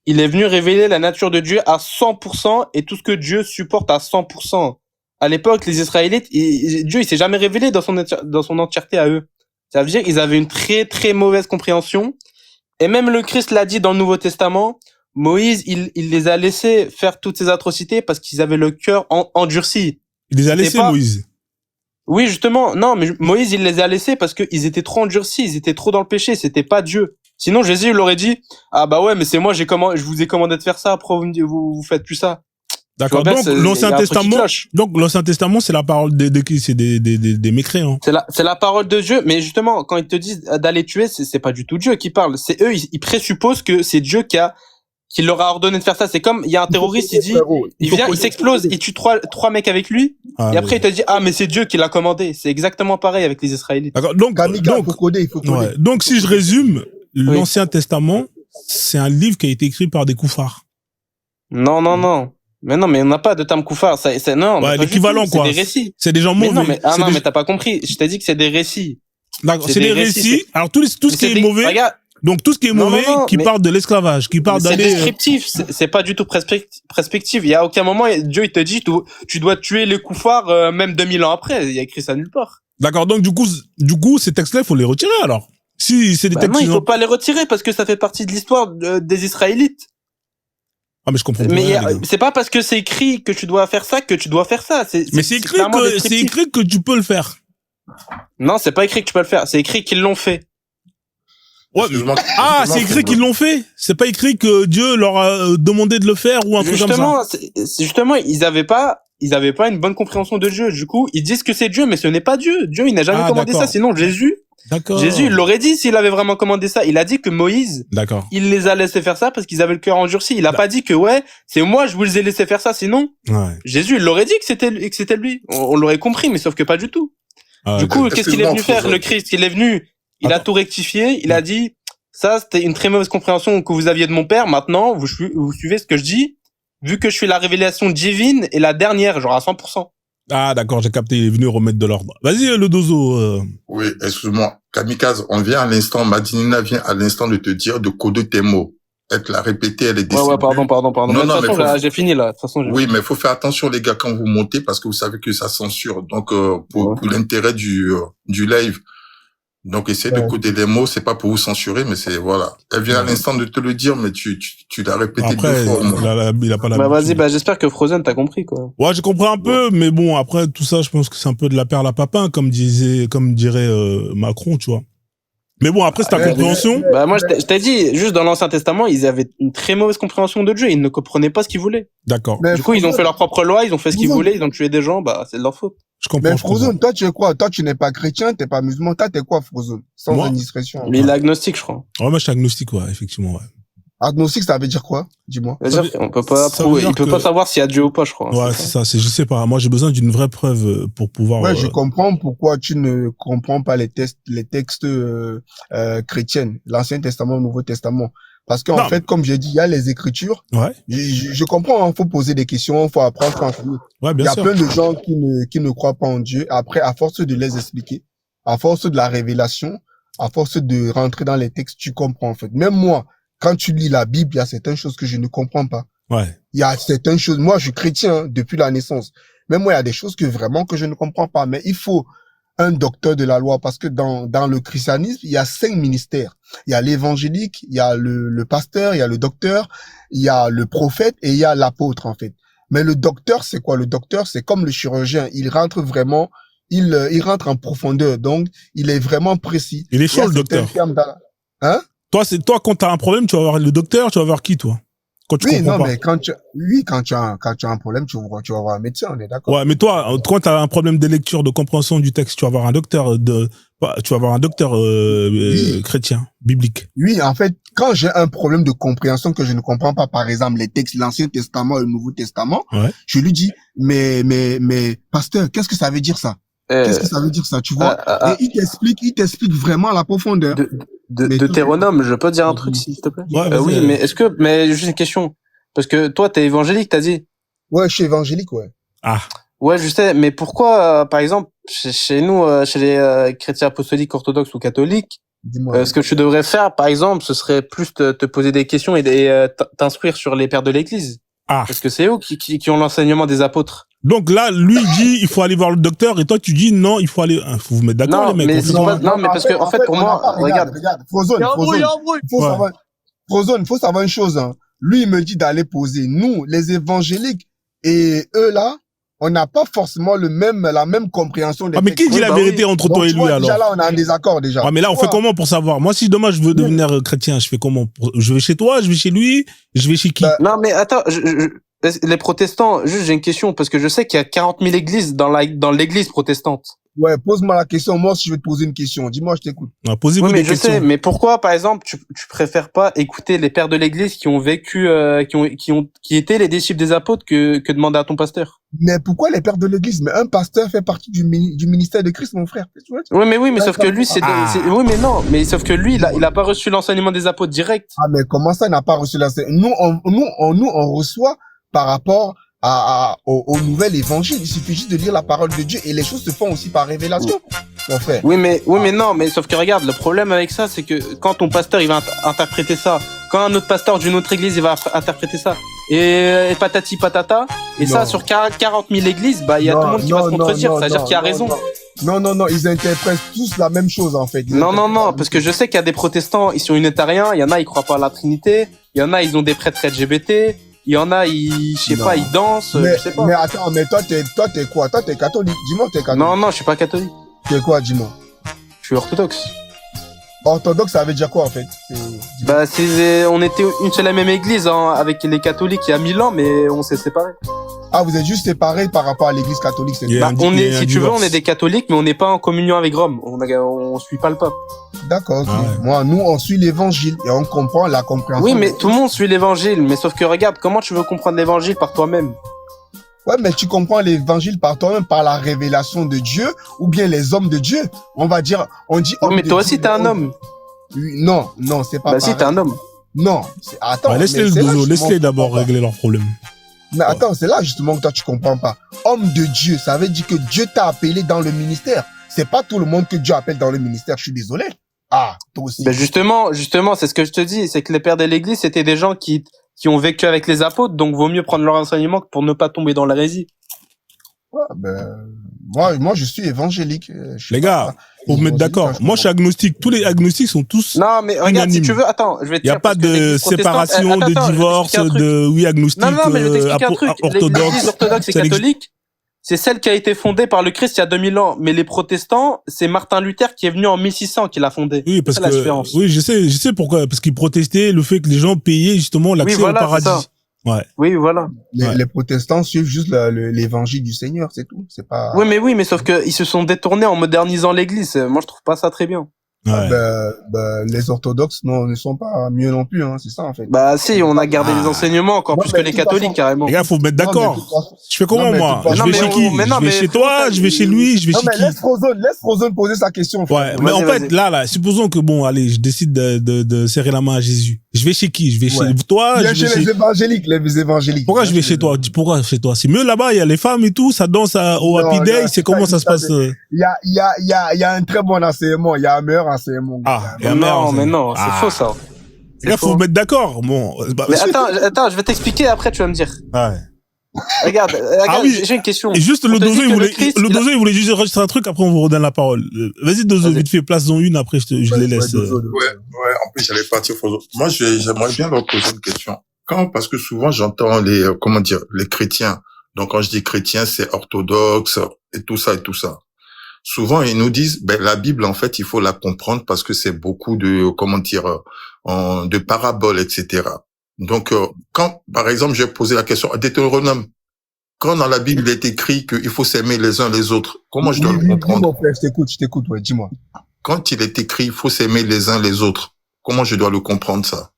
S3: il est venu révéler la nature de Dieu à 100% et tout ce que Dieu supporte à 100%. À l'époque, les Israélites, Dieu, il s'est jamais révélé dans son entièreté à eux. Ça veut dire qu'ils avaient une très très mauvaise compréhension. Et même le Christ l'a dit dans le Nouveau Testament, Moïse, il les a laissés faire toutes ces atrocités parce qu'ils avaient le cœur endurci.
S1: Il les a laissés, Moïse.
S3: Oui, justement. Non, mais Moïse, il les a laissés parce qu'ils étaient trop endurcis, ils étaient trop dans le péché, c'était pas Dieu. Sinon, Jésus, il aurait dit, ah bah ouais, mais c'est moi, je vous ai commandé de faire ça, après vous faites plus ça.
S1: D'accord. Donc, l'Ancien Testament, c'est la parole de qui? C'est des mécréants.
S3: C'est la parole de Dieu, mais justement, quand ils te disent d'aller tuer, c'est pas du tout Dieu qui parle. C'est eux, ils présupposent que c'est Dieu qui leur a ordonné de faire ça. C'est comme, il y a un terroriste, il vient, il s'explose, il tue trois mecs avec lui, et après il te dit, ah, mais c'est Dieu qui l'a commandé. C'est exactement pareil avec les Israélites.
S1: D'accord. Donc,
S4: il faut coder.
S1: Ouais. Donc, si je résume, l'Ancien Testament, c'est un livre qui a été écrit par des koufars.
S3: Non. Mais non, mais on n'a pas de terme koufar. Non.
S1: Ouais, l'équivalent, quoi.
S3: C'est des récits.
S1: C'est des gens mauvais.
S3: Mais t'as pas compris. Je t'ai dit que c'est des récits.
S1: D'accord. C'est des récits. Alors, tout ce qui est mauvais.
S3: Regarde.
S1: Donc, tout ce qui est mauvais, qui parle de l'esclavage, qui parle d'aller.
S3: C'est descriptif. C'est pas du tout perspective. Il y a aucun moment, Dieu, il te dit, tu dois tuer les koufars, même 2000 ans après. Il y a écrit ça nulle part.
S1: D'accord. Donc, du coup, ces textes-là, il faut les retirer, alors. Si c'est des textes.
S3: Non, il faut pas les retirer parce que ça fait partie de l'histoire des Israélites.
S1: Ah, mais je comprends pas.
S3: Mais c'est pas parce que c'est écrit que tu dois faire ça que tu dois faire ça.
S1: Mais c'est écrit que tu peux le faire.
S3: Non, c'est pas écrit que tu peux le faire. C'est écrit qu'ils l'ont fait.
S1: Ouais, c'est écrit qu'ils l'ont fait. C'est pas écrit que Dieu leur a demandé de le faire ou un truc comme ça.
S3: Justement, ils avaient pas une bonne compréhension de Dieu. Du coup, ils disent que c'est Dieu, mais ce n'est pas Dieu. Dieu, il n'a jamais commandé ça. Sinon, Jésus, il l'aurait dit s'il avait vraiment commandé ça. Il a dit que Moïse, il les a laissés faire ça parce qu'ils avaient le cœur endurci. Il a pas dit que c'est moi, je vous les ai laissés faire ça. Sinon, Jésus, il l'aurait dit que c'était lui. On l'aurait compris, mais sauf que pas du tout. Du coup, qu'est-ce qu'il est venu faire, le Christ? Il est venu, il a tout rectifié. Il a dit, ça, c'était une très mauvaise compréhension que vous aviez de mon père. Maintenant, vous suivez ce que je dis, vu que je suis la révélation divine et la dernière, genre à 100%.
S1: Ah, d'accord, j'ai capté, il est venu remettre de l'ordre. Vas-y, le dozo.
S6: Oui, excuse-moi. Kamikaze, Madinina vient à l'instant de te dire de coder tes mots. Elle te l'a répété, elle est décidée.
S3: Ouais, pardon. Non, de toute façon, j'ai fini, là. De toute façon,
S6: oui, mais faut faire attention, les gars, quand vous montez, parce que vous savez que ça censure. Donc, pour l'intérêt du live. Donc, essayez de coder des mots, c'est pas pour vous censurer, mais c'est, voilà. Elle vient à l'instant de te le dire, mais tu l'as répété 2 fois.
S1: Il a pas la.
S3: Vas-y, j'espère que Frozen t'as compris, quoi.
S1: Ouais, j'ai compris un peu, mais bon, après, tout ça, je pense que c'est un peu de la perle à papin, comme dirait Macron, tu vois. Mais bon, après, c'est ta compréhension.
S3: Moi, je t'ai dit, juste dans l'Ancien Testament, ils avaient une très mauvaise compréhension de Dieu, ils ne comprenaient pas ce qu'ils voulaient.
S1: D'accord.
S3: Du coup, ils ont fait leur propre loi, ils ont fait ce qu'ils voulaient, ils ont tué des gens, c'est de leur faute.
S1: Je comprends.
S4: Mais Frozen, toi, tu es quoi? Toi, tu n'es pas chrétien, t'es pas musulman, toi, t'es quoi, Frozen? Sans indiscrétion.
S3: Mais il est agnostique, je crois.
S1: Ouais, moi, je suis agnostique, ouais, effectivement, ouais.
S4: Agnostique, ça veut dire quoi? Dis-moi.
S3: On peut pas il peut pas savoir s'il y a Dieu ou pas, je crois.
S1: Ouais, c'est ça, je sais pas. Moi, j'ai besoin d'une vraie preuve pour pouvoir.
S4: Ouais, je comprends pourquoi tu ne comprends pas les textes chrétiennes, l'Ancien Testament, le Nouveau Testament. Parce qu'en fait, comme j'ai dit, il y a les Écritures. Ouais. Je comprends, faut poser des questions, faut apprendre, faut enseigner.
S1: Ouais, bien sûr.
S4: Il y a plein de gens qui ne croient pas en Dieu. Après, à force de les expliquer, à force de la révélation, à force de rentrer dans les textes, tu comprends, en fait. Même moi, quand tu lis la Bible, il y a certaines choses que je ne comprends pas.
S1: Ouais.
S4: Il y a certaines choses, moi, je suis chrétien, depuis la naissance. Même moi, il y a des choses que je ne comprends pas. Mais il faut un docteur de la loi, parce que dans le christianisme, il y a 5 ministères. Il y a l'évangélique, il y a le pasteur, il y a le docteur, il y a le prophète et il y a l'apôtre, en fait. Mais le docteur, c'est quoi? Le docteur, c'est comme le chirurgien. Il rentre vraiment, il rentre en profondeur. Donc, il est vraiment précis.
S1: Il est chaud, le docteur.
S4: Hein?
S1: Toi, quand t'as un problème, tu vas voir le docteur, tu vas voir qui, toi? Quand tu
S4: Oui,
S1: comprends
S4: non,
S1: pas.
S4: mais quand tu as un problème, tu vas voir un médecin, on est d'accord.
S1: Ouais, mais toi, quand tu as un problème de lecture, de compréhension du texte, tu vas avoir un docteur
S4: Oui.
S1: chrétien, biblique.
S4: Oui, en fait, quand j'ai un problème de compréhension que je ne comprends pas, par exemple, les textes, l'Ancien Testament et le Nouveau Testament,
S1: Ouais.
S4: je lui dis, mais, pasteur, qu'est-ce que ça veut dire ça? Qu'est-ce que ça veut dire ça, tu vois? Et il t'explique vraiment la profondeur. Mais tout-
S3: Deutéronome, je peux dire un truc, s'il te plaît?
S1: Ouais, vas-y,
S3: Oui, mais juste une question. Parce que toi, t'es évangélique, t'as dit?
S4: Ouais, je suis évangélique, ouais.
S1: Ah.
S3: Ouais, je sais, mais pourquoi, par exemple, chez nous, chez les chrétiens apostoliques, orthodoxes ou catholiques,
S4: Dis-moi.
S3: ce que tu devrais faire, par exemple, ce serait plus te poser des questions et t'instruire sur les pères de l'Église.
S1: Ah.
S3: Parce que c'est eux qui ont l'enseignement des apôtres.
S1: Donc là, lui, il dit, il faut aller voir le docteur, et toi, tu dis, non, il faut aller, faut vous mettre d'accord,
S3: Non,
S1: les mecs.
S3: mais
S1: on fait
S3: c'est
S1: pas-
S3: pas- mais parce que, en fait, pour
S4: on n'a
S3: moi,
S4: pas-
S3: regarde.
S4: regarde, Frozone, il faut savoir une chose, hein. Lui, il me dit d'aller poser. Nous, les évangéliques, et eux, là, on n'a pas forcément la même compréhension des
S1: Ah, mais qui
S4: textes.
S1: dit
S3: Oui,
S1: la
S3: bah
S1: vérité entre
S4: Donc,
S1: toi et
S4: tu
S1: lui,
S4: vois, déjà
S1: alors?
S4: là, on a un désaccord, déjà.
S1: Ouais, mais là, on
S4: Tu
S1: fait
S4: vois.
S1: comment pour savoir? Moi, si demain je veux devenir chrétien, je fais comment? Je vais chez toi, je vais chez lui, je vais chez qui?
S4: Bah,
S3: Non, mais attends, les protestants, juste j'ai une question, parce que je sais qu'il y a 40 000 églises dans l'église protestante.
S4: Ouais, pose-moi la question. Moi, si je vais te poser une question, dis-moi, je t'écoute.
S1: Ah, posez-vous
S3: Oui, mais
S1: des
S3: je
S1: questions.
S3: sais, mais pourquoi, par exemple, tu préfères pas écouter les pères de l'église qui ont vécu, qui étaient les disciples des apôtres que demander à ton pasteur?
S4: Mais pourquoi les pères de l'église? Mais un pasteur fait partie du ministère de Christ, mon frère. Tu vois,
S3: Oui, mais sauf que lui,
S1: Ah.
S3: oui, mais non, mais sauf que lui, il a pas reçu l'enseignement des apôtres direct.
S4: Ah, mais comment ça, il n'a pas reçu l'enseignement? On reçoit par rapport au nouvel évangile. Il suffit juste de lire la parole de Dieu et les choses se font aussi par révélation, mon frère.
S3: Oui, mais non, mais sauf que regarde, le problème avec ça, c'est que quand ton pasteur, il va interpréter ça, quand un autre pasteur d'une autre église, il va interpréter ça, et patati patata, et ça,
S4: Non.
S3: sur 40 000 églises, bah, il y a tout le monde qui va se contredire, ça veut dire qu'il y a raison.
S4: Non, ils interprètent tous la même chose, en fait.
S3: Non, parce que je sais qu'il y a des protestants, ils sont unitariens, il y en a, ils croient pas à la Trinité, il y en a, ils ont des prêtres LGBT, il y en a, je sais
S4: Non.
S3: pas, ils dansent,
S4: Mais,
S3: je sais pas.
S4: mais attends, mais toi, t'es quoi? Toi, t'es catholique. Dis-moi, t'es catholique.
S3: Non, je suis pas catholique,
S4: T'es quoi, dis-moi?
S3: je suis orthodoxe.
S4: Orthodoxe, ça veut dire quoi, en fait?
S3: Bah, on était une seule et même église, hein, avec les catholiques il y a 1000 ans, mais on s'est séparés.
S4: Ah, vous êtes juste séparés par rapport à l'église catholique, c'est
S1: Yeah.
S4: tout.
S3: Bah,
S1: Il y a un
S3: si tu veux,
S1: divorce.
S3: on est des catholiques, mais on n'est pas en communion avec Rome. On suit pas le pape.
S4: D'accord, ok.
S1: Ah ouais.
S4: Moi, nous, on suit l'évangile et on comprend la compréhension.
S3: Oui, mais tout le monde suit l'évangile. Mais sauf que regarde, comment tu veux comprendre l'évangile par toi-même?
S4: Ouais, mais tu comprends l'évangile par toi-même, par la révélation de Dieu, ou bien les hommes de Dieu. On va dire, on dit
S3: Oui,
S4: homme
S3: mais
S4: de
S3: toi
S4: Dieu,
S3: aussi, t'es un homme.
S4: Oui, non, c'est pas
S3: Bah, si,
S4: pareil.
S3: t'es un homme.
S4: Non, attends.
S1: Ah, laisse-les
S4: mais
S1: le
S4: c'est là
S1: dozo,
S4: justement
S1: laisse-les
S4: que
S1: d'abord
S4: tu comprends
S1: régler leurs problèmes.
S4: pas. Mais attends, c'est là justement que toi, tu comprends pas. Homme de Dieu, ça veut dire que Dieu t'a appelé dans le ministère. C'est pas tout le monde que Dieu appelle dans le ministère, je suis désolé. Ah, toi aussi.
S3: Bah, justement, c'est ce que je te dis. C'est que les pères de l'église, c'était des gens qui ont vécu avec les apôtres, donc vaut mieux prendre leur enseignement pour ne pas tomber dans l'hérésie.
S4: Ouais, moi, je suis évangélique. Je suis
S1: Les
S4: pas-
S1: gars, faut vous mettre d'accord.
S4: évangélique,
S1: Moi, je suis agnostique. Tous les agnostiques sont tous.
S3: Non, mais regarde,
S1: Unanime.
S3: si tu veux, attends, je vais te
S1: Il n'y a
S3: dire,
S1: pas
S3: parce que
S1: de
S3: l'église protestante-
S1: séparation,
S3: attends,
S1: de
S3: je vais
S1: divorce,
S3: t'expliquer un truc.
S1: de oui agnostique,
S3: Non, mais je vais t'expliquer un truc. L'église
S1: orthodoxe.
S3: orthodoxe et
S1: Ça n'existe-
S3: catholique, c'est celle qui a été fondée par le Christ il y a 2000 ans. Mais les protestants, c'est Martin Luther qui est venu en 1600 qui l'a fondée.
S1: Oui, parce
S3: C'est la
S1: que
S3: différence.
S1: oui, je sais pourquoi, parce qu'ils protestaient le fait que les gens payaient justement l'accès
S3: voilà,
S1: au paradis.
S3: c'est ça.
S1: Ouais.
S3: Oui, voilà.
S1: Ouais.
S4: Les protestants suivent juste l'évangile du Seigneur, c'est tout. C'est pas.
S3: Oui, mais sauf que ils se sont détournés en modernisant l'église. Moi, je trouve pas ça très bien.
S1: Ouais.
S4: Les orthodoxes ne sont pas mieux non plus, hein, c'est ça en fait.
S3: Bah, si, on a gardé
S1: Ah.
S3: les enseignements encore
S4: Non,
S3: plus
S4: mais
S3: que
S4: de
S3: les
S4: toute façon-
S3: catholiques, carrément.
S1: Les gars, faut vous mettre
S4: Non, mais de
S1: d'accord.
S4: toute façon-
S1: Je fais comment
S4: Non, mais
S1: moi?
S4: de toute façon-
S1: Je
S3: Non,
S1: vais
S3: mais
S1: chez
S3: on-
S1: qui?
S3: mais non,
S1: Je vais
S3: mais
S1: chez
S3: faut
S1: toi,
S3: ça,
S1: je vais chez lui, je vais
S4: Non,
S1: chez
S4: mais
S1: qui?
S4: laisse Frozone poser sa question. frère.
S1: Ouais, mais en
S3: Vas-y,
S1: fait,
S3: vas-y.
S1: là, supposons que bon, allez, je décide de serrer la main à Jésus. Je vais chez qui? Je vais chez
S4: Ouais.
S1: toi,
S4: Viens
S1: je vais
S4: chez les
S1: chez...
S4: évangéliques.
S1: Pourquoi je vais chez toi? Pourquoi chez toi? C'est mieux là-bas, il y a les femmes et tout, ça danse au
S4: Non,
S1: Happy
S4: non,
S1: Day, c'est comment ça se passe?
S4: Il y a un très bon enseignement, il y a un meilleur enseignement.
S1: Ah, et un
S3: Non,
S1: meilleur,
S3: mais non, c'est
S1: Ah.
S3: faux, ça.
S1: Les gars, faut vous mettre d'accord. Bon, bah,
S3: Mais attends, je vais t'expliquer, après tu vas me dire.
S1: ouais.
S3: Regarde,
S1: Ah oui.
S3: j'ai une question.
S1: Et juste,
S3: On
S1: le
S3: te dit
S1: dozo,
S3: que
S1: il voulait,
S3: Christ,
S1: le
S3: il a-
S1: dozo, il voulait juste rajouter un truc, après on vous redonne la parole. Vas-y, dozo,
S3: Vas-y.
S1: vite fait, place-en une, après je les laisse.
S6: Ouais, en plus, j'allais partir. Moi, j'aimerais bien leur poser une question. Parce que souvent, j'entends les chrétiens. Donc, quand je dis chrétien, c'est orthodoxe et tout ça. Souvent, ils nous disent, la Bible, en fait, il faut la comprendre parce que c'est beaucoup de, de paraboles, etc. Donc, quand, par exemple, j'ai posé la question à Deutéronome, quand dans la Bible il est écrit qu'il faut s'aimer les uns les autres, comment je dois
S4: Oui,
S6: le
S4: oui,
S6: comprendre?
S4: mon frère, je t'écoute, ouais, dis-moi.
S6: Quand il est écrit il faut s'aimer les uns les autres, comment je dois le comprendre ça?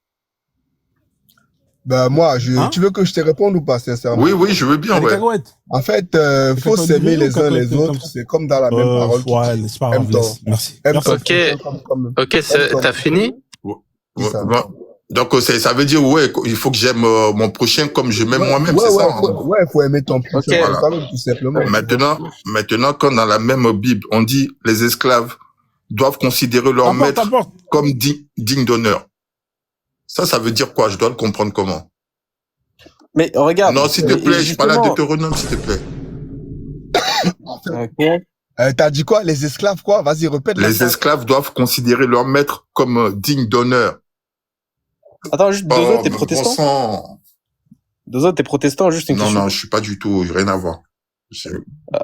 S4: Ben, moi,
S1: Hein?
S4: tu veux que je te réponde ou pas, sincèrement?
S6: Oui, oui, je veux bien,
S1: T'as des
S6: ouais.
S1: cacahuètes?
S4: En fait,
S1: Des
S4: faut
S1: cacahuètes
S4: s'aimer
S1: grillées ou
S4: les uns les
S1: cacahuètes comme
S4: autres,
S1: ça?
S4: c'est comme dans la même parole qui
S1: Ouais,
S4: dit,
S1: c'est pas grave,
S4: aime ton,
S1: laisse. Merci.
S4: aime
S1: Merci.
S4: ton
S3: Ok,
S4: prochain
S3: ok,
S4: aime ton,
S3: t'as fini?
S4: qui
S6: Ouais,
S4: ça?
S6: ouais. Donc, ça veut dire, ouais, il faut que j'aime mon prochain comme je m'aime
S4: Ouais,
S6: moi-même,
S4: ouais,
S6: c'est ça,
S4: ouais,
S6: en gros.
S4: faut aimer ton
S3: Ok,
S4: prochain comme
S6: Voilà.
S4: toi-même, tout simplement, tu vois.
S6: Maintenant, quand dans la même Bible, on dit les esclaves doivent considérer leur maître
S1: Apporte.
S6: comme digne d'honneur. Ça veut dire quoi? Je dois le comprendre comment?
S3: mais regarde,
S6: Non, s'il te plaît, je parle à
S3: justement,
S6: Deutéronome, s'il te plaît.
S3: ok.
S4: T'as dit quoi? Les esclaves, quoi? Vas-y, répète la
S6: Les
S4: phrase.
S6: esclaves doivent considérer leur maître comme digne d'honneur.
S3: Attends, juste Dozo, t'es
S6: Bon
S3: protestant?
S6: sang.
S3: Dozo, t'es protestant, juste une question.
S6: Non, je suis pas du tout, rien à voir.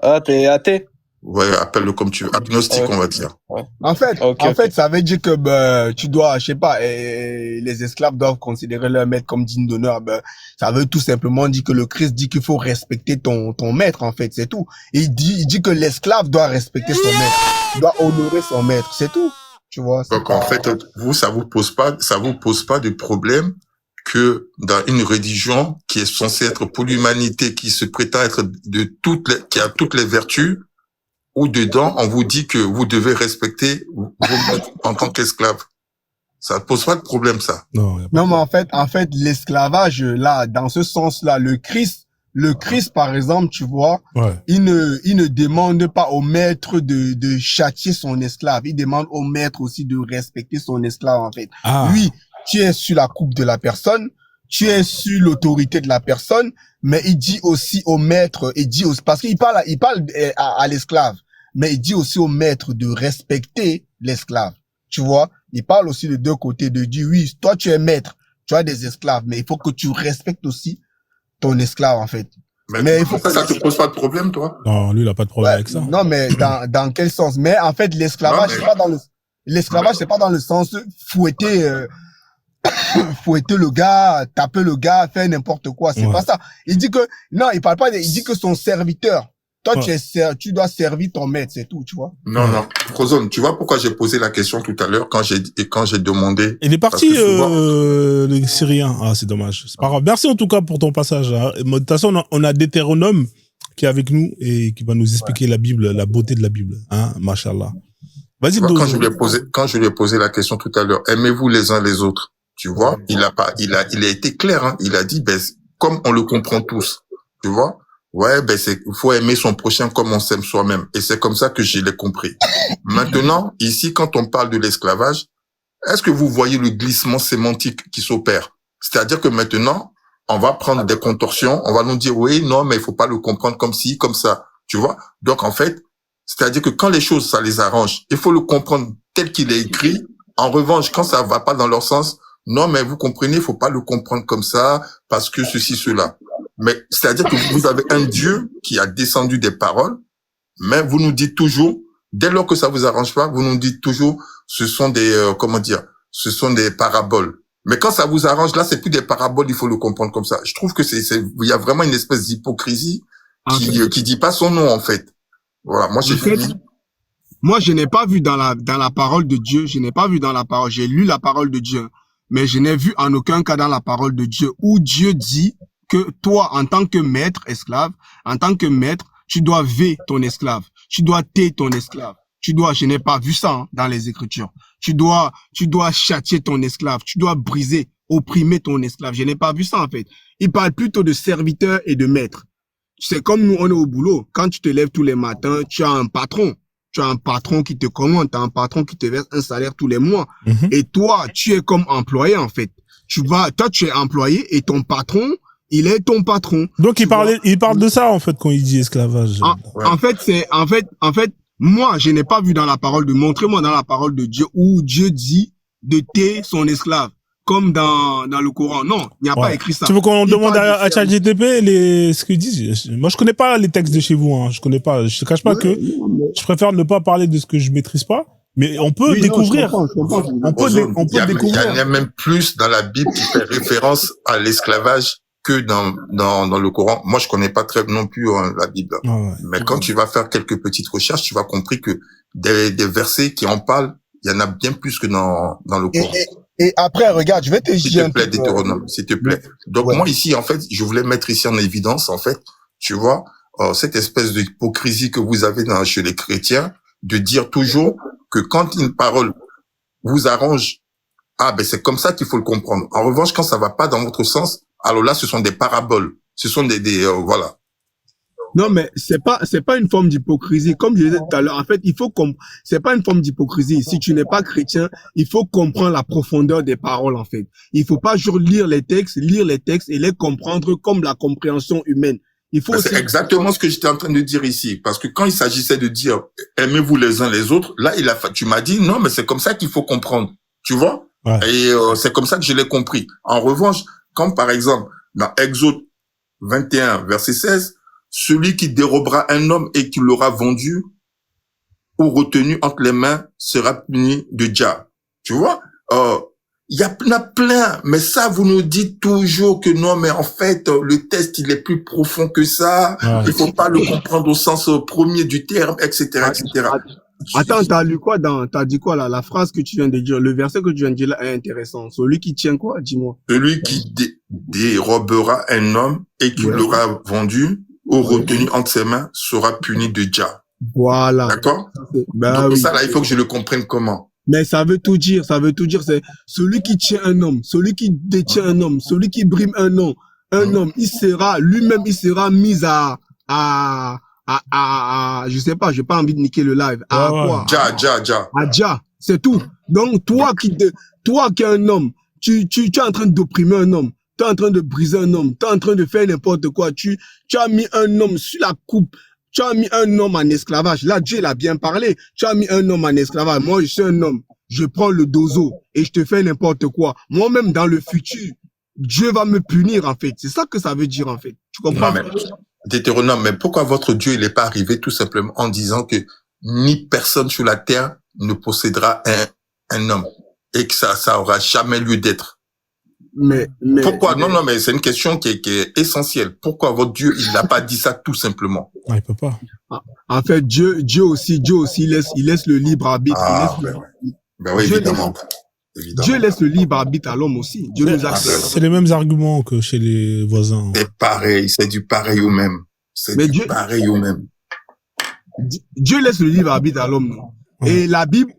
S3: Ah, t'es athée?
S6: Ouais, appelle-le comme tu veux. Agnostique, on va dire.
S3: Ouais.
S4: En fait,
S3: Ok.
S4: ça veut dire que tu dois, je sais pas, les esclaves doivent considérer leur maître comme digne d'honneur. Ça veut tout simplement dire que le Christ dit qu'il faut respecter ton maître, en fait, c'est tout. Et il dit que l'esclave doit respecter son maître, doit honorer son maître, c'est tout. Tu vois.
S6: Donc en fait, vous, ça vous pose pas de problème que dans une religion qui est censée être pour l'humanité, qui se prétend être qui a toutes les vertus, où dedans, on vous dit que vous devez respecter vos maîtres en tant qu'esclave. Ça ne pose pas de problème, ça.
S4: Non, mais en fait, l'esclavage, là, dans ce sens-là, le Christ, par exemple, tu vois,
S1: ouais.
S4: il ne demande pas au maître de châtier son esclave. Il demande au maître aussi de respecter son esclave, en fait. Lui, tu es sur la coupe de la personne, tu es sur l'autorité de la personne, mais il dit aussi au maître, parce qu'il parle à l'esclave, mais il dit aussi au maître de respecter l'esclave. Tu vois, il parle aussi de deux côtés, de dire, oui, toi tu es maître, tu as des esclaves, mais il faut que tu respectes aussi ton esclave, en fait.
S6: Mais il faut ça te pose pas de problème, toi?
S1: Non, lui, il a pas de problème avec ça.
S4: Non, mais dans quel sens? Mais en fait, l'esclavage, c'est pas dans le sens fouetter le gars, taper le gars, faire n'importe quoi. C'est pas ça. Il dit que, non, il parle pas il dit que son serviteur, toi, tu dois servir ton maître, c'est tout, tu vois.
S6: Non. Frozone, tu vois pourquoi j'ai posé la question tout à l'heure quand j'ai demandé.
S1: Il est parti, le Syrien. Ah, c'est dommage. C'est pas grave. Merci en tout cas pour ton passage. Hein. De toute façon, on a Deutéronome qui est avec nous et qui va nous expliquer la Bible, la beauté de la Bible. Hein, machallah. Vas-y,
S6: quand je lui ai posé la question tout à l'heure, aimez-vous les uns les autres? Tu vois, il a été clair, hein. Il a dit, comme on le comprend tous. Tu vois? Ouais, il faut aimer son prochain comme on s'aime soi-même. Et c'est comme ça que je l'ai compris. Maintenant, ici, quand on parle de l'esclavage, est-ce que vous voyez le glissement sémantique qui s'opère? C'est-à-dire que maintenant, on va prendre des contorsions, on va nous dire, oui, non, mais il faut pas le comprendre comme ci, comme ça. Tu vois? Donc, en fait, c'est-à-dire que quand les choses, ça les arrange, il faut le comprendre tel qu'il est écrit. En revanche, quand ça va pas dans leur sens, non, mais vous comprenez, il faut pas le comprendre comme ça, parce que ceci, cela. Mais c'est-à-dire que vous avez un Dieu qui a descendu des paroles, mais vous nous dites toujours, dès lors que ça vous arrange pas, vous nous dites toujours, ce sont des ce sont des paraboles. Mais quand ça vous arrange, là, c'est plus des paraboles, il faut le comprendre comme ça. Je trouve que il y a vraiment une espèce d'hypocrisie qui dit pas son nom en fait. Voilà, moi j'ai fini.
S4: Moi, je n'ai pas vu dans la parole de Dieu, j'ai lu la parole de Dieu, mais je n'ai vu en aucun cas dans la parole de Dieu où Dieu dit que toi, en tant que maître esclave, tu dois veiller ton esclave, tu dois taire ton esclave, je n'ai pas vu ça dans les Écritures. Tu dois châtier ton esclave, tu dois briser, opprimer ton esclave. Je n'ai pas vu ça en fait. Il parle plutôt de serviteur et de maître. C'est comme nous, on est au boulot. Quand tu te lèves tous les matins, tu as un patron. Tu as un patron qui te commande, tu as un patron qui te verse un salaire tous les mois. Et toi, tu es comme employé en fait. Toi, tu es employé et ton patron, il est ton patron.
S1: Donc il parle de ça en fait quand il dit esclavage.
S4: En fait, moi, je n'ai pas vu dans la parole montrez-moi dans la parole de Dieu où Dieu dit de taire son esclave. Comme dans le Coran. Non, il n'y a pas écrit ça.
S1: Tu veux qu'on demande à ChatGPT ce qu'ils disent? Moi, je connais pas les textes de chez vous, hein. Je connais pas. Je te cache pas que je préfère ne pas parler de ce que je maîtrise pas. Mais on peut
S4: Oui, non,
S1: découvrir.
S4: je comprends.
S1: On peut,
S6: Ozone,
S1: on
S6: il y
S1: peut
S6: a
S1: découvrir.
S6: même plus dans la Bible qui fait référence à l'esclavage que dans le Coran. Moi, je connais pas très non plus la Bible.
S1: Ah ouais.
S6: Mais quand tu vas faire quelques petites recherches, tu vas comprendre que des versets qui en parlent, il y en a bien plus que dans le
S4: Et,
S6: Coran.
S4: et après, regarde, je vais te
S6: S'il
S4: dire
S6: te
S4: un
S6: plaît,
S4: truc.
S6: Deutéronome, s'il te plaît. Donc
S4: Ouais.
S6: moi ici, en fait, je voulais mettre ici en évidence, en fait, tu vois, cette espèce d'hypocrisie que vous avez chez les chrétiens, de dire toujours que quand une parole vous arrange, ah ben c'est comme ça qu'il faut le comprendre. En revanche, quand ça va pas dans votre sens, alors là, ce sont des paraboles, ce sont des voilà.
S4: Non, mais c'est pas une forme d'hypocrisie. Comme je disais tout à l'heure, en fait, c'est pas une forme d'hypocrisie. Si tu n'es pas chrétien, il faut comprendre la profondeur des paroles, en fait. Il faut pas juste lire les textes et les comprendre comme la compréhension humaine. Il faut
S6: Ben,
S4: aussi...
S6: c'est exactement ce que j'étais en train de dire ici, parce que quand il s'agissait de dire aimez-vous les uns les autres, là tu m'as dit non, mais c'est comme ça qu'il faut comprendre, tu vois.
S1: Ouais.
S6: Et c'est comme ça que je l'ai compris. En revanche, comme par exemple dans Exode 21 verset 16, celui qui dérobera un homme et qui l'aura vendu ou retenu entre les mains sera puni de Jah. Tu vois, il y a plein, mais ça, vous nous dites toujours que non, mais en fait, le test, il est plus profond que ça.
S1: Ouais.
S6: Il faut pas le comprendre au sens premier du terme, etc., etc.
S4: Attends, t'as dit quoi là? La phrase que tu viens de dire, le verset que tu viens de dire là est intéressant. Celui qui tient quoi? Dis-moi.
S6: Celui qui dérobera un homme et qui
S4: Ouais.
S6: l'aura vendu ou retenu entre ses mains sera puni de Jah.
S4: Voilà.
S6: D'accord?
S4: Ben
S6: Donc
S4: oui.
S6: ça, là, il faut que je le comprenne comment.
S4: Mais ça veut tout dire, c'est celui qui tient un homme, celui qui détient un homme, celui qui brime un homme, il lui-même sera mis à, je sais pas, j'ai pas envie de niquer le live. À
S1: Ouais,
S4: quoi?
S6: Jah.
S4: À Jah, c'est tout. Donc, toi qui es un homme, tu es en train d'opprimer un homme, tu es en train de briser un homme, tu es en train de faire n'importe quoi, tu as mis un homme sur la coupe. Tu as mis un homme en esclavage. Là, Dieu l'a bien parlé. Tu as mis un homme en esclavage. Moi, je suis un homme. Je prends le dozo et je te fais n'importe quoi. Moi-même, dans le futur, Dieu va me punir, en fait. C'est ça que ça veut dire, en fait. Tu comprends?
S6: Non, mais Deutéronome, mais pourquoi votre Dieu, il n'est pas arrivé tout simplement en disant que ni personne sur la terre ne possédera un homme et que ça aura jamais lieu d'être? Pourquoi? Non, mais c'est une question qui est essentielle. Pourquoi votre Dieu, il n'a pas dit ça tout simplement?
S1: Ah, il peut pas.
S4: En fait, Dieu aussi, il laisse le libre arbitre.
S6: Ah, ben oui, évidemment.
S4: Dieu laisse le libre arbitre à l'homme aussi. Dieu nous a fait.
S1: C'est les mêmes arguments que chez les voisins.
S6: C'est pareil, c'est du pareil au même. Pareil au même.
S4: Dieu laisse le libre arbitre à l'homme. Et la Bible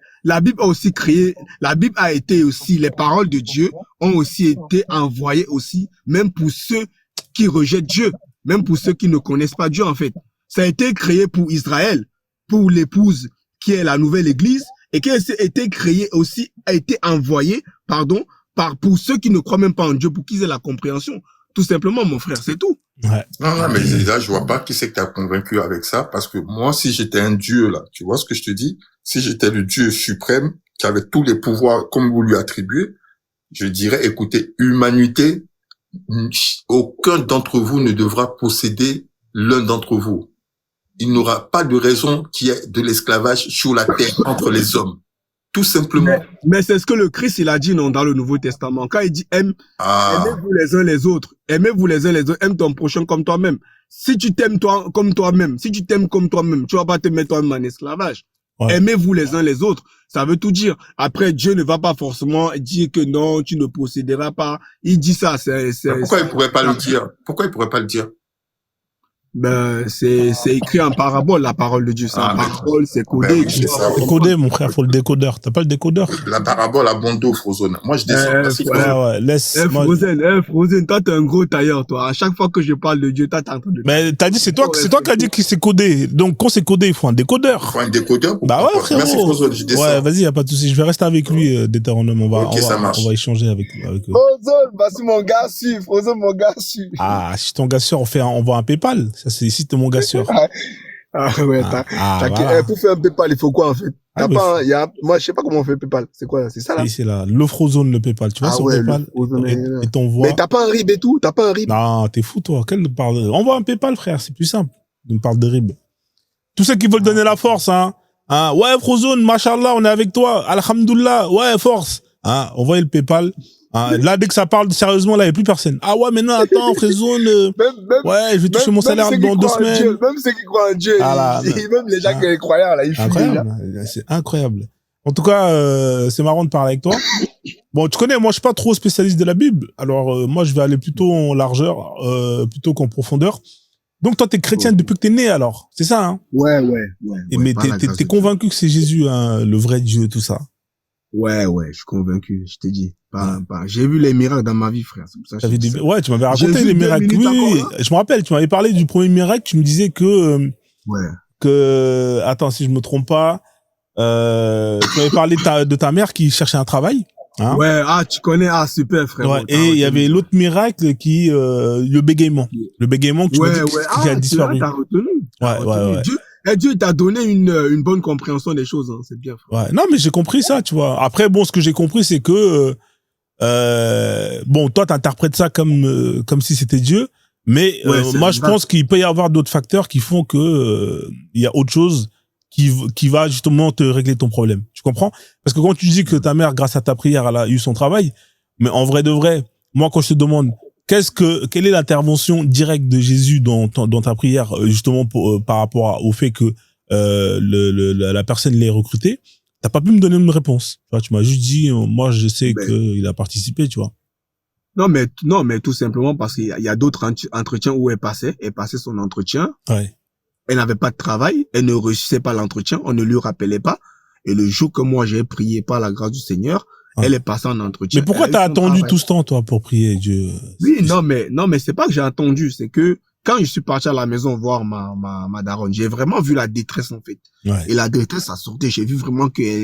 S4: a aussi créé, les paroles de Dieu ont aussi été envoyées aussi, même pour ceux qui rejettent Dieu, même pour ceux qui ne connaissent pas Dieu, en fait. Ça a été créé pour Israël, pour l'épouse qui est la nouvelle église, et qui a été créé aussi, a été envoyé, pour ceux qui ne croient même pas en Dieu, pour qu'ils aient la compréhension. Tout simplement, mon frère, c'est tout.
S1: Ouais.
S6: Non, mais là, je vois pas qui c'est que t'as convaincu avec ça, parce que moi, si j'étais un Dieu, là, tu vois ce que je te dis? Si j'étais le Dieu suprême, qui avait tous les pouvoirs comme vous lui attribuez, je dirais, écoutez, humanité, aucun d'entre vous ne devra posséder l'un d'entre vous. Il n'aura pas de raison qu'il y ait de l'esclavage sur la terre entre les hommes. Tout simplement.
S4: Mais c'est ce que le Christ, il a dit, non, dans le Nouveau Testament. Quand il dit, aimez-vous les uns les autres. Aimez-vous les uns les autres. Aime ton prochain comme toi-même. Si tu t'aimes comme toi-même, tu vas pas te mettre toi-même en esclavage. Ouais. Aimez-vous les uns les autres. Ça veut tout dire. Après, Dieu ne va pas forcément dire que non, tu ne posséderas pas. Il dit ça,
S6: pourquoi il pourrait pas le dire? Pourquoi il pourrait pas le dire?
S4: Ben, c'est écrit en parabole, la parole de Dieu. C'est en parabole, c'est codé.
S6: Ben oui, c'est
S1: codé, mon frère, faut le décodeur. T'as pas le décodeur?
S6: La parabole à bon dos, Frozone. Moi, je descends.
S1: Laisse.
S4: Frozone, toi, t'es un gros tailleur, toi. À chaque fois que je parle de Dieu, toi, t'es en train de...
S1: Mais t'as dit, c'est toi qui as dit que c'est codé. Donc, quand c'est codé, il faut un décodeur.
S6: Il faut un décodeur?
S1: Bah ouais, frérot.
S6: Merci, Frozone, je descends.
S1: Ouais, vas-y, y a pas de souci. Je vais rester avec lui, Deutéronome. On va échanger avec eux.
S4: Frozone, vas-y, mon gars, Frozone, mon gars,
S1: Ah, si ton gars sûr, on va un PayPal. Ça, c'est ici, t'es mon gars sûr.
S4: Ouais, voilà. Pour faire un PayPal, il faut quoi, en fait? Moi, je sais pas comment on fait PayPal. C'est quoi, c'est ça, là?
S1: C'est là. Le Frozone, le PayPal. Tu vois, sur PayPal. Et t'envoies.
S4: Mais t'as pas un RIB et tout? T'as pas un RIB?
S1: Non, t'es fou, toi. Envoie un PayPal, frère. C'est plus simple. On parle de RIB. Tous ceux qui veulent donner la force, hein. Hein, ouais, Frozone, machallah, on est avec toi. Alhamdoulilah, ouais, force. Hein, envoyez le PayPal. Hein, là, dès que ça parle sérieusement, là, il n'y a plus personne. Ah ouais, mais non, attends, Frozone, ouais, je vais toucher mon salaire dans 2 semaines.
S4: Même ceux qui croient en Dieu,
S1: Ah là,
S4: même les gens qui sont croyants, là, ils fument déjà.
S1: incroyable. C'est incroyable. En tout cas, c'est marrant de parler avec toi. Bon, tu connais, moi, je suis pas trop spécialiste de la Bible. Alors, moi, je vais aller plutôt en largeur, plutôt qu'en profondeur. Donc, toi, t'es chrétien depuis que t'es né, alors. C'est ça, hein?
S4: Ouais.
S1: Et mais t'es convaincu que c'est Jésus, hein, le vrai Dieu, tout ça.
S4: Ouais, je suis convaincu, je t'ai dit. J'ai vu les miracles dans ma vie, frère. C'est pour ça que je
S1: Ouais, tu m'avais raconté les miracles. Oui, je me rappelle, tu m'avais parlé du premier miracle, tu me disais attends, si je me trompe pas, tu m'avais parlé de ta mère qui cherchait un travail. Hein?
S4: Ouais, tu connais, super, frère.
S1: Ouais, et il y avait l'autre miracle qui, le bégaiement. Le bégaiement que tu m'as dit qui a disparu.
S4: T'as retenu.
S1: Ouais.
S4: Dieu t'a donné une bonne compréhension des choses, hein. C'est bien, frère.
S1: Ouais, non, mais j'ai compris ça, tu vois. Après, bon, ce que j'ai compris, c'est que, bon, toi, t'interprètes ça comme si c'était Dieu. Mais, moi, je pense qu'il peut y avoir d'autres facteurs qui font que, il y a autre chose qui va justement te régler ton problème. Tu comprends? Parce que quand tu dis que ta mère, grâce à ta prière, elle a eu son travail, mais en vrai de vrai, moi, quand je te demande quelle est l'intervention directe de Jésus dans ta prière, justement par rapport au fait que la personne l'ait recruté, t'as pas pu me donner une réponse. Tu vois, tu m'as juste dit, moi, je sais qu'il a participé, tu vois.
S4: Non, mais tout simplement parce qu'il y a d'autres entretiens où elle passait son entretien.
S1: Ouais.
S4: Elle n'avait pas de travail, elle ne réussissait pas l'entretien, on ne lui rappelait pas. Et le jour que moi j'ai prié par la grâce du Seigneur, elle est passée en entretien.
S1: Mais pourquoi t'as attendu tout ce temps, toi, pour prier Dieu?
S4: Oui, non, mais c'est pas que j'ai attendu, c'est que quand je suis parti à la maison voir ma daronne, j'ai vraiment vu la détresse, en fait.
S1: Ouais.
S4: Et la détresse, ça sortait, j'ai vu vraiment qu'elle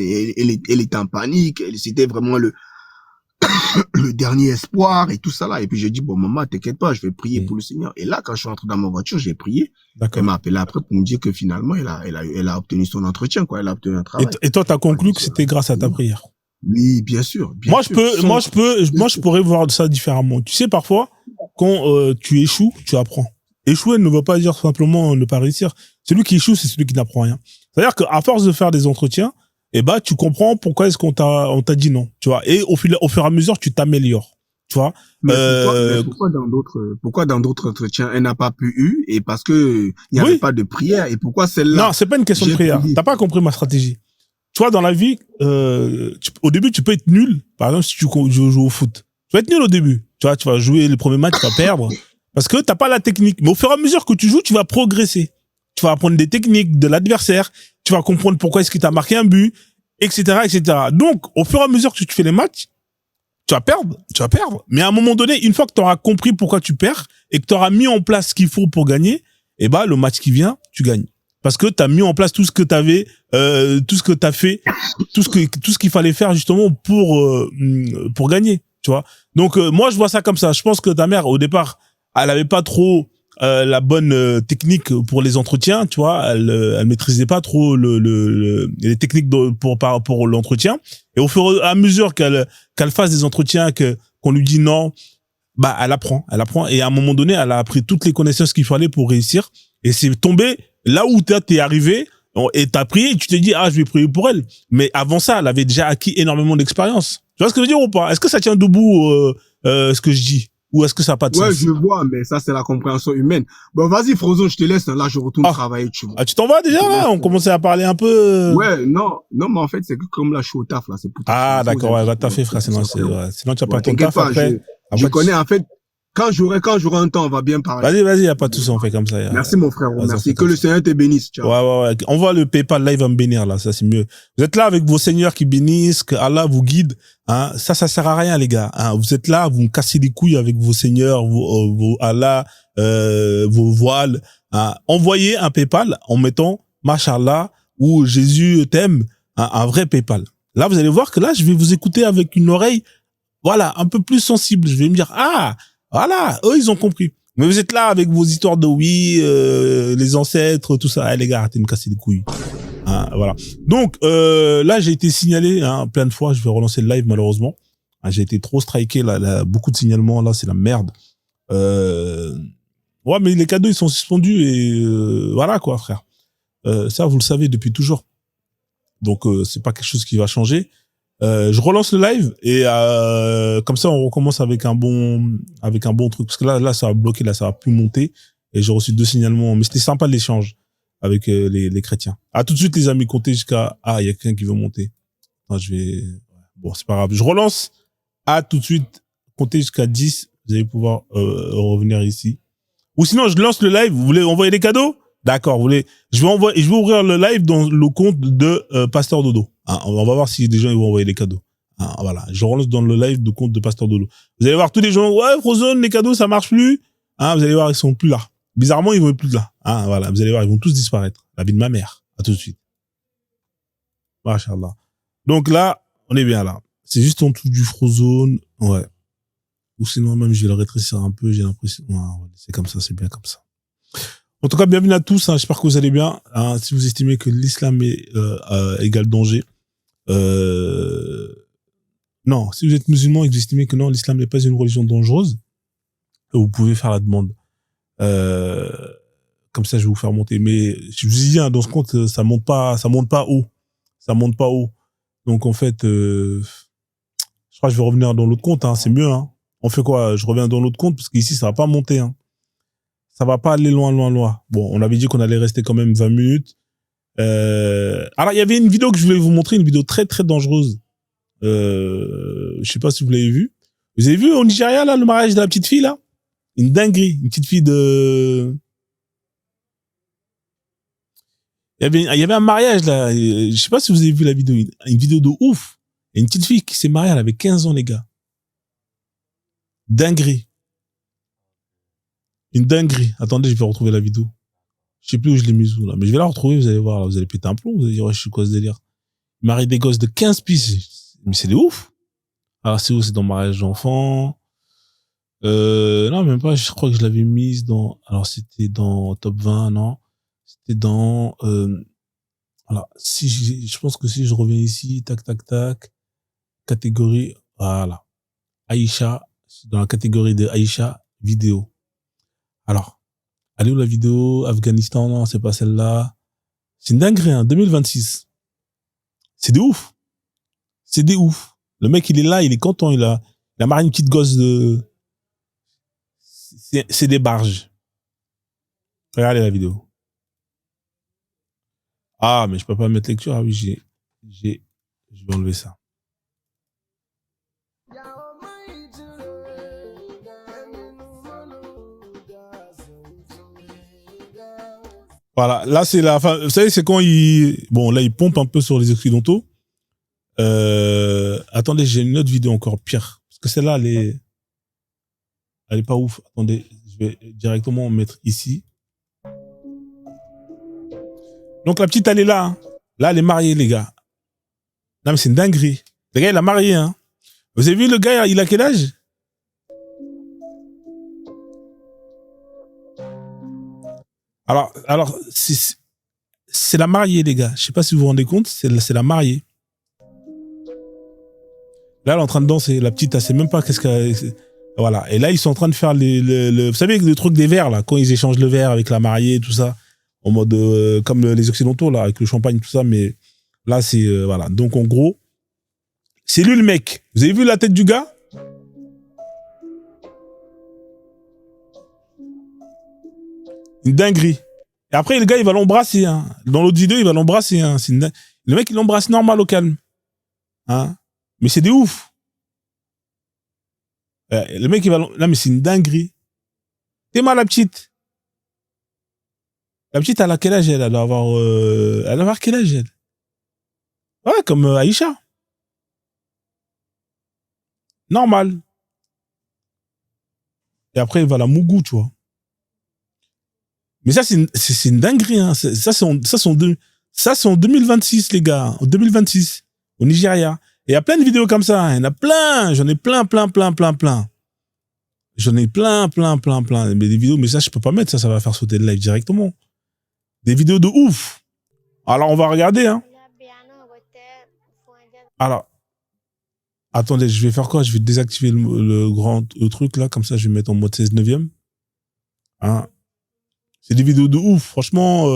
S4: était en panique, c'était vraiment le dernier espoir et tout ça là. Et puis j'ai dit, bon, maman, t'inquiète pas, je vais prier pour le Seigneur. Et là, quand je suis rentré dans ma voiture, j'ai prié. Elle m'a appelé après pour me dire que finalement, elle a obtenu son entretien, quoi. Elle a obtenu un travail.
S1: Et toi, t'as conclu que c'était grâce à ta prière?
S4: Oui, bien sûr.
S1: Moi, je pourrais voir ça différemment. Tu sais, parfois, quand tu échoues, tu apprends. Échouer ne veut pas dire simplement ne pas réussir. Celui qui échoue, c'est celui qui n'apprend rien. C'est-à-dire qu'à force de faire des entretiens, tu comprends pourquoi est-ce qu'on t'a dit non, tu vois. Et au fur et à mesure, tu t'améliores, tu vois.
S4: Mais pourquoi dans d'autres entretiens, elle n'a pas pu et parce que il n'y avait pas de prière, et pourquoi celle-là?
S1: Non, c'est pas une question de prière. T'as pas compris ma stratégie. Tu vois, dans la vie, au début, tu peux être nul. Par exemple, si tu joues au foot. Tu vas être nul au début. Tu vois, tu vas jouer les premiers matchs, tu vas perdre. Parce que t'as pas la technique. Mais au fur et à mesure que tu joues, tu vas progresser. Tu vas apprendre des techniques de l'adversaire. Tu vas comprendre pourquoi est-ce qu'il t'a marqué un but, etc., etc. Donc, au fur et à mesure que tu fais les matchs, tu vas perdre. Mais à un moment donné, une fois que tu auras compris pourquoi tu perds et que tu auras mis en place ce qu'il faut pour gagner, le match qui vient, tu gagnes. Parce que tu as mis en place tout ce que tu avais, tout ce que tu as fait, tout ce qu'il fallait faire justement pour gagner, tu vois. Donc, moi, je vois ça comme ça. Je pense que ta mère, au départ, elle avait pas trop la bonne technique pour les entretiens, tu vois. Elle maîtrisait pas trop les techniques pour l'entretien. Et au fur et à mesure qu'elle fasse des entretiens, qu'on lui dit non, elle apprend. Et à un moment donné, elle a appris toutes les connaissances qu'il fallait pour réussir. Et c'est tombé là où t'es arrivé et t'as prié et tu t'es dit, je vais prier pour elle. Mais avant ça, elle avait déjà acquis énormément d'expérience. Tu vois ce que je veux dire ou pas? Est-ce que ça tient debout, ce que je dis? Ou est-ce que ça n'a pas de sens?
S4: Ouais, je vois, mais ça, c'est la compréhension humaine. Bon, vas-y, Frozone, je te laisse. Là, je retourne travailler, tu vois.
S1: Tu t'en vas déjà, là? On commençait à parler un peu.
S4: Ouais, non, mais en fait, c'est que comme là, je suis au taf, là, c'est pour
S1: d'accord, ouais, va taffer, frère, sinon tu vas pas ton taf après.
S4: Je connais, en fait, quand j'aurai un temps, on va bien parler.
S1: Vas-y, y a pas de souci, on fait comme ça.
S4: Merci, mon frère, merci. Que le Seigneur te bénisse, ciao.
S1: Ouais. On voit le PayPal, là, il va me bénir, là, ça, c'est mieux. Vous êtes là avec vos seigneurs qui bénissent, que Allah vous guide, hein. Ça sert à rien, les gars, hein. Vous êtes là, vous me cassez les couilles avec vos seigneurs, vos Allah, vos voiles, hein. Envoyez un PayPal en mettant Machallah ou Jésus t'aime, hein, un vrai PayPal. Là, vous allez voir que là, je vais vous écouter avec une oreille, voilà, un peu plus sensible. Je vais me dire, voilà, eux, ils ont compris. Mais vous êtes là avec vos histoires de les ancêtres, tout ça. Les gars, arrêtez de me casser les couilles. Hein, voilà. Donc, là, j'ai été signalé, plein de fois. Je vais relancer le live, malheureusement. J'ai été trop striké, là, beaucoup de signalements, là, c'est la merde. Ouais, mais les cadeaux, ils sont suspendus et voilà, quoi, frère. Ça, vous le savez depuis toujours. Donc, c'est pas quelque chose qui va changer. Je relance le live et comme ça, on recommence avec un bon truc. Parce que là, ça va bloquer, là, ça va plus monter. Et j'ai reçu 2 signalements. Mais c'était sympa l'échange avec les chrétiens. À tout de suite, les amis, comptez jusqu'à... Ah, il y a quelqu'un qui veut monter. Attends, je vais... Bon, c'est pas grave. Je relance. À tout de suite. Comptez jusqu'à 10. Vous allez pouvoir revenir ici. Ou sinon, je lance le live. Vous voulez envoyer des cadeaux? D'accord. Vous voulez... Je vais ouvrir le live dans le compte de Pasteur Dodo. Hein, on va voir si des gens ils vont envoyer des cadeaux. Hein, voilà. Je relance dans le live du compte de Pasteur Dodo. Vous allez voir tous les gens. Ouais, Frozone, les cadeaux, ça marche plus. Hein, vous allez voir, ils sont plus là. Bizarrement, ils vont être plus là. Hein, voilà. Vous allez voir, ils vont tous disparaître. La vie de ma mère. À tout de suite. Machallah. Donc là, on est bien là. C'est juste en dessous du Frozone. Ouais. Ou sinon, même, je vais le rétrécir un peu. J'ai l'impression. Ouais, c'est comme ça, c'est bien comme ça. En tout cas, bienvenue à tous. Hein, j'espère que vous allez bien. Hein, si vous estimez que l'islam est égal danger. Non, si vous êtes musulman et que vous estimez que non, l'islam n'est pas une religion dangereuse, vous pouvez faire la demande. Comme ça, je vais vous faire monter. Mais je vous dis, hein, dans ce compte, ça monte pas haut. Ça monte pas haut. Donc, en fait, je crois que je vais revenir dans l'autre compte. Hein, c'est mieux. Hein. On fait quoi? Je reviens dans l'autre compte parce qu'ici, ça va pas monter. Hein. Ça va pas aller loin. Bon, on avait dit qu'on allait rester quand même 20 minutes. Alors, il y avait une vidéo que je voulais vous montrer, une vidéo très, très dangereuse. Je sais pas si vous l'avez vu. Vous avez vu au Nigeria, là, le mariage de la petite fille, là? Une dinguerie. Une petite fille de... Il y avait un mariage, là. Je sais pas si vous avez vu la vidéo. Une vidéo de ouf. Et une petite fille qui s'est mariée, elle avait 15 ans, les gars. Dinguerie. Une dinguerie. Attendez, je vais retrouver la vidéo. Je sais plus où je l'ai mise où, là. Mais je vais la retrouver, vous allez voir, là. Vous allez péter un plomb. Vous allez dire, ouais, je suis quoi ce délire? Marie des gosses de 15 piges. Mais c'est de ouf. Alors, c'est où? C'est dans mariage d'enfants. Non, même pas. Je crois que je l'avais mise dans, alors, c'était dans top 20, non? C'était dans, alors, je pense que si je reviens ici, tac, catégorie, voilà. Aïcha, dans la catégorie de Aïcha, vidéo. Alors, allez où la vidéo? Afghanistan, non, c'est pas celle-là. C'est une dinguerie, hein, 2026. C'est de ouf. C'est des ouf. Le mec, il est là, il est content, il a marié une petite gosse de... C'est des barges. Regardez la vidéo. Ah, mais je peux pas mettre lecture. Ah oui, je vais enlever ça. Voilà, là c'est la fin. Vous savez, c'est quand là il pompe un peu sur les occidentaux. Attendez, j'ai une autre vidéo encore pire. Parce que celle-là, elle est pas ouf. Attendez, je vais directement mettre ici. Donc la petite, elle est là. Hein. Là, elle est mariée, les gars. Non, mais c'est une dinguerie. Le gars, il a marié. Hein. Vous avez vu le gars, il a quel âge? Alors c'est la mariée, les gars. Je sais pas si vous vous rendez compte, c'est la mariée. Là, elle est en train de danser. La petite, elle sait même pas qu'est-ce qu'elle... Voilà. Et là, ils sont en train de faire vous savez, le truc des verres, là, quand ils échangent le verre avec la mariée, tout ça, en mode comme les Occidentaux, là, avec le champagne, tout ça, mais là, c'est... voilà. Donc, en gros, c'est lui le mec. Vous avez vu la tête du gars? Une dinguerie. Et après, le gars, il va l'embrasser. Hein. Dans l'autre vidéo, il va l'embrasser. Hein. Le mec, il l'embrasse normal au calme. Hein. Mais c'est des ouf. Le mec, il va... Non, mais c'est une dinguerie. T'es mal, la petite. La petite, elle a quel âge, elle? Elle doit avoir quel âge, elle? Ouais, comme Aïcha. Normal. Et après, il va la mougou, tu vois. Mais ça, c'est une dinguerie, hein. Ça, c'est en 2026, les gars. En 2026. Au Nigeria. Et il y a plein de vidéos comme ça. Il y en a plein. J'en ai plein. J'en ai plein. Mais des vidéos, mais ça, je peux pas mettre ça. Ça va faire sauter le live directement. Des vidéos de ouf. Alors, on va regarder, hein. Alors, attendez, je vais faire quoi? Je vais désactiver le truc, là. Comme ça, je vais mettre en mode 16/9. Hein. C'est des vidéos de ouf. Franchement,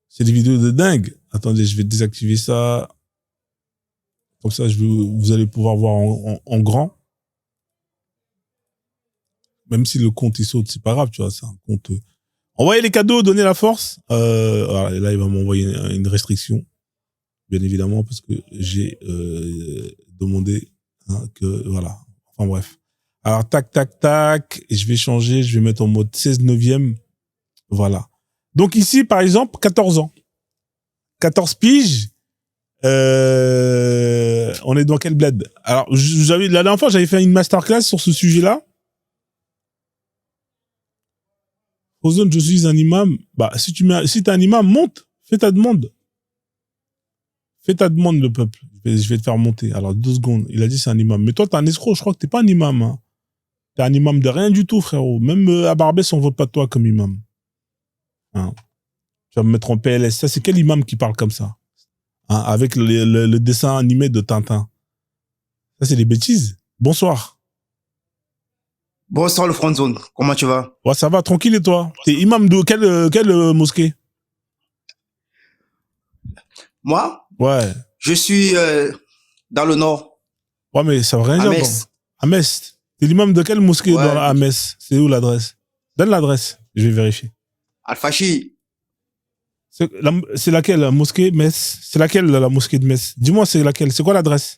S1: c'est des vidéos de dingue. Attendez, je vais désactiver ça. Comme ça, vous allez pouvoir voir en grand. Même si le compte il saute, c'est pas grave, tu vois, c'est un compte. Envoyez les cadeaux, donnez la force. Là, il va m'envoyer une restriction, bien évidemment, parce que j'ai demandé que voilà. Enfin bref. Alors tac tac tac, et je vais changer, je vais mettre en mode 16/9. Voilà. Donc ici, par exemple, 14 ans, 14 piges. On est dans quel bled? Alors, la dernière fois, j'avais fait une masterclass sur ce sujet-là. Ozone, je suis un imam. Bah, si t'es un imam, monte. Fais ta demande. Fais ta demande, le peuple. Je vais te faire monter. Alors, 2 secondes. Il a dit c'est un imam. Mais toi, t'es un escroc. Je crois que t'es pas un imam, hein. T'es un imam de rien du tout, frérot. Même à Barbès, on vote pas toi comme imam. Hein. Tu vas me mettre en PLS. Ça, c'est quel imam qui parle comme ça? Hein, avec le dessin animé de Tintin. Ça, c'est des bêtises. Bonsoir.
S7: Bonsoir le front zone, comment tu vas?
S1: Ouais, ça va, tranquille et toi? T'es imam de quelle mosquée?
S7: Moi?
S1: Ouais.
S7: Je suis dans le nord.
S1: Ouais, mais ça veut rien dire.
S7: À Metz.
S1: À Metz. T'es l'imam de quelle mosquée
S7: Ouais.
S1: à Metz? C'est où l'adresse? Donne l'adresse, je vais vérifier.
S7: Al-Fachi.
S1: C'est laquelle, la mosquée Metz? C'est laquelle, la mosquée de Metz? Dis-moi, c'est laquelle? C'est quoi l'adresse?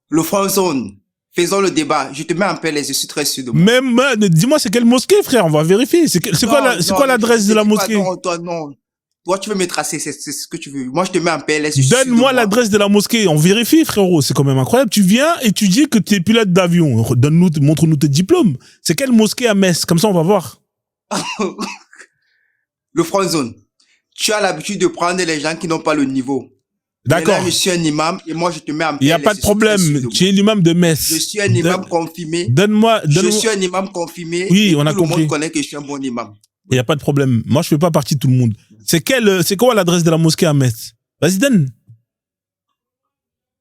S7: Le front zone. Faisons le débat. Je te mets en PLS, je suis très sûr de moi.
S1: Même, dis-moi, c'est quelle mosquée, frère? On va vérifier. C'est quoi l'adresse de la mosquée?
S7: Non, toi, non. Toi, tu veux me tracer, c'est ce que tu veux. Moi, je te mets en PLS, je suis sûr de
S1: Donne-moi
S7: moi.
S1: l'adresse de la mosquée. On vérifie, frérot. C'est quand même incroyable. Tu viens et tu dis que tu es pilote d'avion. Montre-nous tes diplômes. C'est quelle mosquée à Metz? Comme ça, on va voir.
S7: Le front zone. Tu as l'habitude de prendre les gens qui n'ont pas le niveau.
S1: D'accord.
S7: Là, je suis un imam et moi, je te mets en PLS.
S1: Il n'y a pas de problème. Tu es l'imam de Metz.
S7: Je suis un imam confirmé.
S1: Donne-moi.
S7: Je suis un imam confirmé.
S1: Oui,
S7: et
S1: on a
S7: tout
S1: compris.
S7: le monde connaît que je suis un bon imam.
S1: Il n'y a pas de problème. Moi, je fais pas partie de tout le monde. C'est quoi l'adresse de la mosquée à Metz? Vas-y, donne.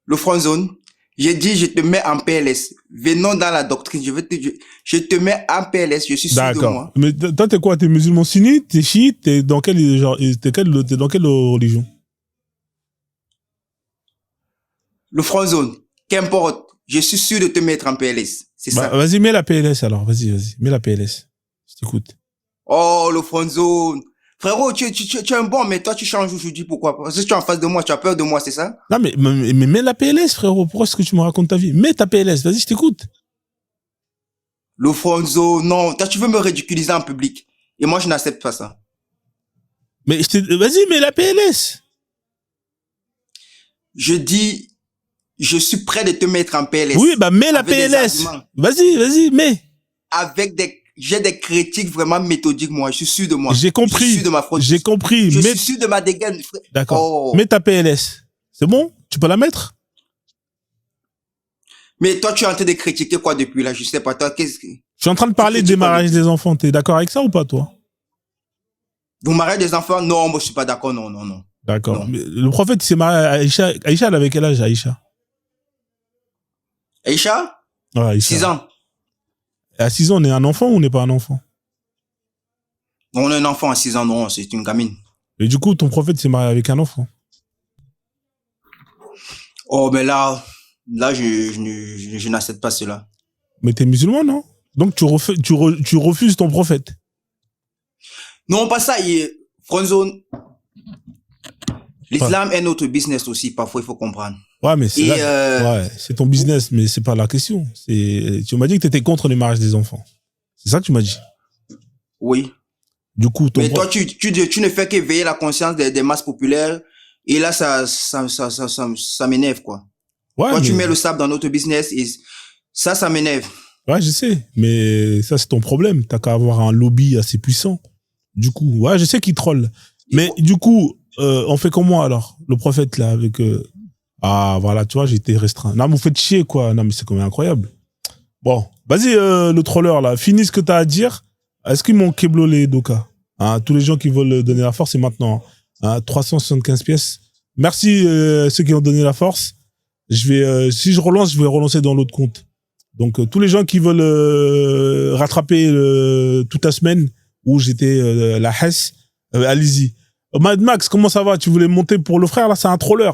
S7: Le front zone. J'ai dit, je te mets en PLS. Venons dans la doctrine. Je te mets en PLS. Je suis sûr de
S1: D'accord.
S7: moi.
S1: Mais toi, t'es quoi? T'es musulman sunnite? T'es chiite? T'es dans quelle religion?
S7: Le front zone. Qu'importe. Je suis sûr de te mettre en PLS. C'est ça.
S1: Vas-y, mets la PLS alors. Vas-y. Mets la PLS. Je t'écoute.
S7: Oh, le front zone. Frérot, tu es un bon, mais toi, tu changes aujourd'hui. Pourquoi? Parce que tu es en face de moi. Tu as peur de moi, c'est ça?
S1: Non, mais mets la PLS, frérot. Pourquoi est-ce que tu me racontes ta vie? Mets ta PLS. Vas-y, je t'écoute.
S7: Le front zone. Non. Toi, tu veux me ridiculiser en public. Et moi, je n'accepte pas ça.
S1: Mais vas-y, mets la PLS.
S7: Je dis, je suis prêt de te mettre en PLS.
S1: Oui, mets la
S7: avec des
S1: PLS.
S7: arguments.
S1: Vas-y, mets.
S7: J'ai des critiques vraiment méthodiques, moi. Je suis sûr de moi.
S1: J'ai compris.
S7: Je suis sûr de ma fraude.
S1: J'ai compris.
S7: Je suis sûr de ma dégaine.
S1: D'accord.
S7: Oh.
S1: Mets ta PLS. C'est bon? Tu peux la mettre?
S7: Mais toi, tu es en train de critiquer quoi depuis là? Je sais pas. Toi, qu'est-ce que...
S1: Je suis en train de parler des mariages des enfants. T'es d'accord avec ça ou pas, toi?
S7: Vous mariez des enfants? Non, moi, je suis pas d'accord. Non.
S1: D'accord.
S7: Non.
S1: Mais le prophète, il s'est marié à Aïcha. Aïcha, elle avait quel âge, Aïcha?
S7: Aïcha?
S1: Ouais, Aïcha.
S7: 6 ans.
S1: À 6 ans, on est un enfant ou on n'est pas un enfant?
S7: On a un enfant à 6 ans, non, c'est une gamine.
S1: Et du coup, ton prophète s'est marié avec un enfant.
S7: Oh, mais là, je n'accepte pas cela.
S1: Mais t'es musulman, non? Donc tu refuses ton prophète.
S7: Non, pas ça, Front-zone. L'islam est notre business aussi, parfois, il faut comprendre.
S1: Ouais, mais c'est ton business, mais c'est pas la question. Tu m'as dit que tu étais contre les mariages des enfants. C'est ça que tu m'as dit?
S7: Oui.
S1: Du coup,
S7: mais toi, tu ne fais qu'éveiller la conscience des masses populaires, et là, ça m'énerve, quoi.
S1: Ouais,
S7: toi, tu mets le sable dans notre business, et ça m'énerve.
S1: Ouais, je sais, mais ça, c'est ton problème. T'as qu'à avoir un lobby assez puissant. Du coup, ouais, je sais qu'il troll. Mais du coup, on fait comment alors? Le prophète, là, avec... Ah, voilà, tu vois, j'ai été restreint. Non, mais vous faites chier, quoi. Non, mais c'est quand même incroyable. Bon, vas-y, le troller, là, finis ce que t'as à dire. Est-ce qu'ils m'ont keblo les Doka? Hein, tous les gens qui veulent donner la force, c'est maintenant. Hein, 375 pièces. Merci ceux qui ont donné la force. Si je relance, je vais relancer dans l'autre compte. Donc, tous les gens qui veulent rattraper toute la semaine où j'étais la Hesse, allez-y. Mad Max, comment ça va? Tu voulais monter pour le frère, là, c'est un troller.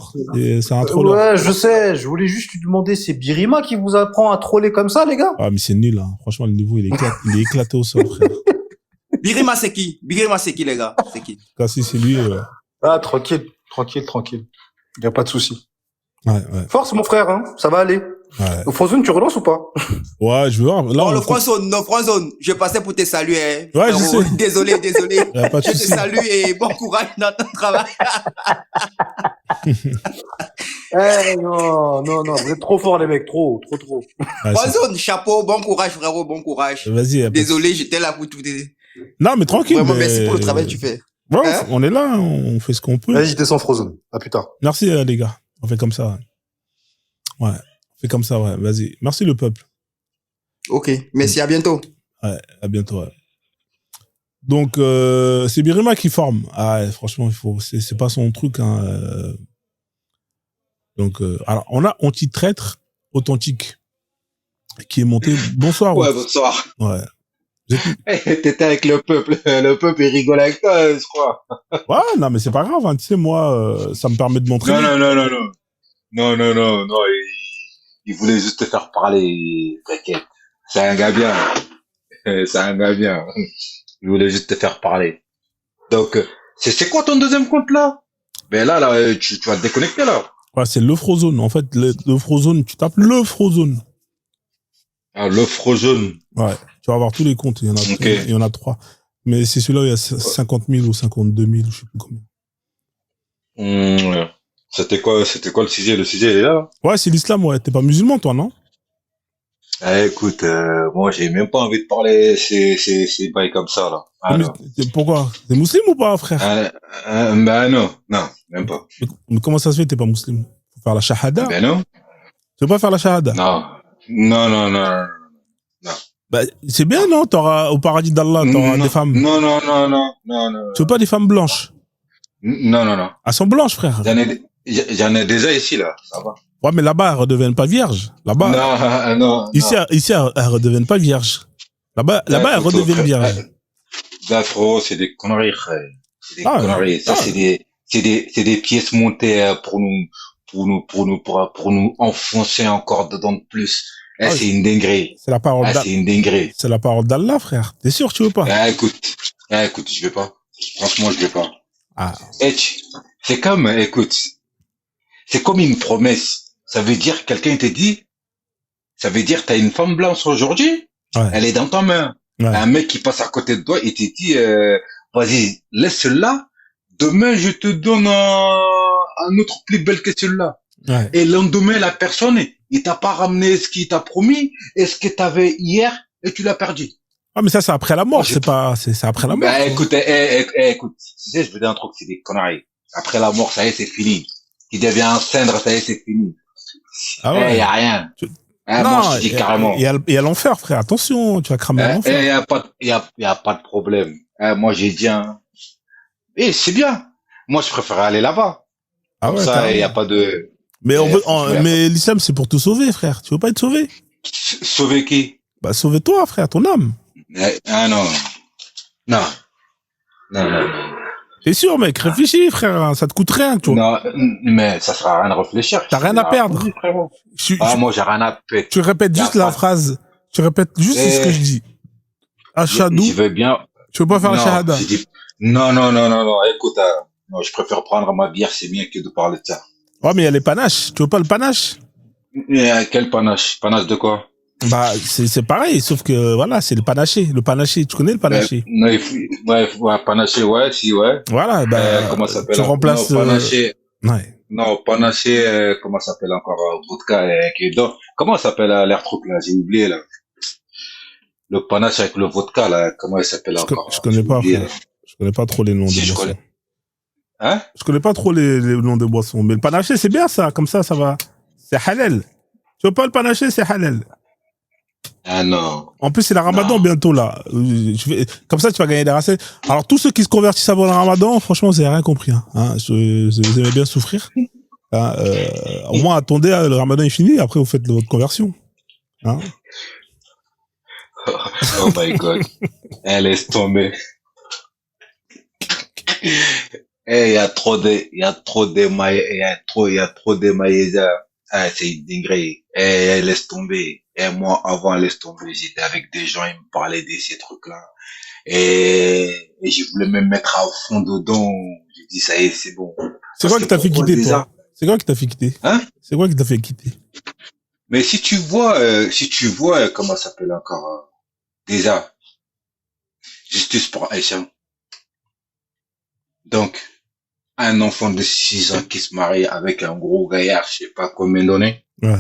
S1: C'est un troller.
S8: Ouais, je sais. Je voulais juste lui demander, c'est Birima qui vous apprend à troller comme ça, les gars?
S1: Ah, mais c'est nul, hein. Franchement, le niveau, il est éclaté au sol, frère.
S7: Birima, c'est qui? Birima, c'est qui, les gars? C'est qui?
S1: Si c'est lui,
S8: Ah, tranquille. Y a pas de souci.
S1: ouais.
S8: Force, mon frère, hein. Ça va aller.
S1: Ouais.
S8: Frozone, tu relances ou pas?
S1: Ouais, je veux voir. Là,
S7: Non,
S1: on
S7: le
S1: fait-
S7: Frozone, je passais pour te saluer, hein.
S1: Ouais, je
S7: Frérot.
S1: sais.
S7: Désolé.
S1: Y a pas de
S7: Je te
S1: souci.
S7: salue et bon courage dans ton travail.
S8: Non, vous êtes trop forts, les mecs. Trop.
S1: Ouais, c'est-
S7: Frozone, chapeau, bon courage, frérot, bon courage.
S1: Vas-y. y a pas de-
S7: Désolé, j'étais là pour tout aider.
S1: Non, mais tranquille.
S7: Vraiment,
S1: mais-
S7: merci pour le travail que tu fais.
S1: Ouais,
S7: Hein?
S1: on est là, on fait ce qu'on peut.
S8: Vas-y, descends Frozone. À plus tard.
S1: Merci, les gars. On fait comme ça. Ouais. On fait comme ça, ouais. Vas-y. Merci, le peuple.
S7: Ok, merci, à bientôt.
S1: Ouais, à bientôt. Ouais. Donc, c'est Birima qui forme. Ah, ouais, franchement, c'est pas son truc. Hein. Donc, alors, on a Anti-Traître Authentique qui est monté. Bonsoir.
S9: Ouais, bonsoir.
S1: Ouais.
S9: T'étais avec le peuple il rigole avec toi, je crois.
S1: Ouais, non, mais c'est pas grave. Hein. Tu sais, moi, ça me permet de m'entraîner.
S9: Non, il voulait juste te faire parler, t'inquiète. C'est un gars bien. Il voulait juste te faire parler. Donc, c'est quoi ton deuxième compte, là? Ben là, tu vas te déconnecter, là.
S1: Ouais, c'est le Frozone. En fait, le Frozone, tu tapes le Frozone.
S9: Ah, le Frozone.
S1: Ouais, tu vas avoir tous les comptes. Il y en a 3. Mais c'est celui-là où il y a 50 000 ou 52 000, je sais plus combien.
S9: Ouais. C'était quoi le sujet? Le sujet, il est là.
S1: Ouais, c'est l'islam, ouais. T'es pas musulman, toi, non?
S9: Écoute, moi, j'ai même pas envie de parler ces bails comme ça, là. Alors.
S1: Pourquoi? T'es musulman ou pas, frère?
S9: Ben non, même pas.
S1: Mais comment ça se fait que t'es pas musulman? Faut faire la shahada?
S9: Ben non.
S1: Tu veux pas faire la shahada?
S9: Non.
S1: Bah, c'est bien, non? T'auras, au paradis d'Allah, t'auras des femmes.
S9: Non.
S1: Tu veux pas des femmes blanches?
S9: Non.
S1: Elles sont blanches, frère.
S9: J'en ai déjà ici, là. Ça va.
S1: Ouais, mais là-bas, elles redeviennent pas vierges. Là-bas.
S9: Non.
S1: Ici, elles redeviennent pas vierges. Là-bas, elles redeviennent vierges.
S9: Là, frérot, c'est des conneries, frère. C'est des conneries. Ça, c'est des pièces montées pour nous enfoncer encore dedans de plus. C'est une dinguerie.
S1: C'est la parole d'Allah.
S9: C'est une dinguerie.
S1: C'est la parole d'Allah, frère. T'es sûr, tu veux pas?
S9: Écoute, je vais pas. Franchement, je vais pas.
S1: Ah.
S9: C'est comme une promesse. Ça veut dire, quelqu'un te dit, ça veut dire, t'as une femme blanche aujourd'hui,
S1: ouais.
S9: Elle est dans ta main. Ouais. Un mec qui passe à côté de toi, il te dit, vas-y, laisse celle-là, demain, je te donne un autre plus belle que celle-là.
S1: Ouais.
S9: Et le lendemain, la personne, il t'a pas ramené ce qu'il t'a promis, et ce que t'avais hier, et tu l'as perdu.
S1: Ah, mais ça, c'est après la mort, c'est après la mort.
S9: Bah, écoute, tu sais, je veux dire un truc, c'est des conneries. Après la mort, ça y est, c'est fini. Il devient un cendre, ça y est, c'est fini.
S1: Ah ouais.
S9: Y a rien.
S1: Non,
S9: moi, je dis carrément.
S1: Il y a l'enfer, frère. Attention, tu vas cramer l'enfer.
S9: Y a pas de problème. Moi, j'ai dit, c'est bien. Moi, je préfère aller là-bas.
S1: Ah ouais,
S9: ça, y a pas de.
S1: Mais mais l'islam, c'est pour te sauver, frère. Tu veux pas être sauvé?
S9: Sauver qui?
S1: Bah, sauver toi, frère, ton âme.
S9: Non.
S1: T'es sûr, mec? Réfléchis, frère. Ça te coûte rien, tu vois.
S9: Non, mais ça sert à rien de réfléchir.
S1: T'as rien à perdre.
S9: Moi, j'ai rien à perdre.
S1: Tu répètes juste la phrase. Tu répètes juste ce que je dis. Ashadou.
S9: Je veux bien.
S1: Tu veux pas faire la shahada?
S9: Non. Écoute, non, je préfère prendre ma bière, c'est bien que de parler de ça.
S1: Ouais, mais il y a les panaches. Tu veux pas le panache?
S9: Quel panache? Panache de quoi?
S1: Bah, c'est pareil, sauf que, voilà, c'est le panaché. Le panaché. Tu connais le panaché?
S9: Panaché, ouais.
S1: Voilà,
S9: comment ça s'appelle?
S1: Tu remplaces,
S9: panaché.
S1: Ouais.
S9: Non, panaché, comment ça s'appelle encore? Vodka, comment ça s'appelle, l'air truc, là? J'ai oublié, là. Le panache avec le vodka, là, comment il s'appelle encore?
S1: Je connais pas, frère. Je connais pas trop les noms des boissons.
S9: Hein?
S1: Je connais pas trop les noms des boissons. Mais le panaché, c'est bien, ça. Comme ça va. C'est halal. Tu veux pas le panaché, c'est halal.
S9: Ah non.
S1: En plus, c'est le ramadan bientôt, là. Comme ça, tu vas gagner des racines. Alors, tous ceux qui se convertissent avant le ramadan, franchement, vous avez rien compris. Hein. Vous aimez bien souffrir. Au moins, attendez, le ramadan est fini, après, vous faites votre conversion. Hein.
S9: Oh my god. Laisse tomber. il y a trop de maïs. Ah, c'est une dinguerie. Laisse tomber. Moi, avant, laisse tomber. J'étais avec des gens, ils me parlaient de ces trucs-là. Et je voulais me mettre à fond dedans. J'ai dit, ça y est, c'est bon.
S1: C'est quoi qui t'a fait quitter, toi? C'est quoi qui t'a fait quitter?
S9: Hein?
S1: C'est quoi qui t'a fait quitter?
S9: Mais si tu vois, comment ça s'appelle encore, déjà, justice pour Aïcha. Donc, un enfant de 6 ans qui se marie avec un gros gaillard, je sais pas combien d'années.
S1: Ouais.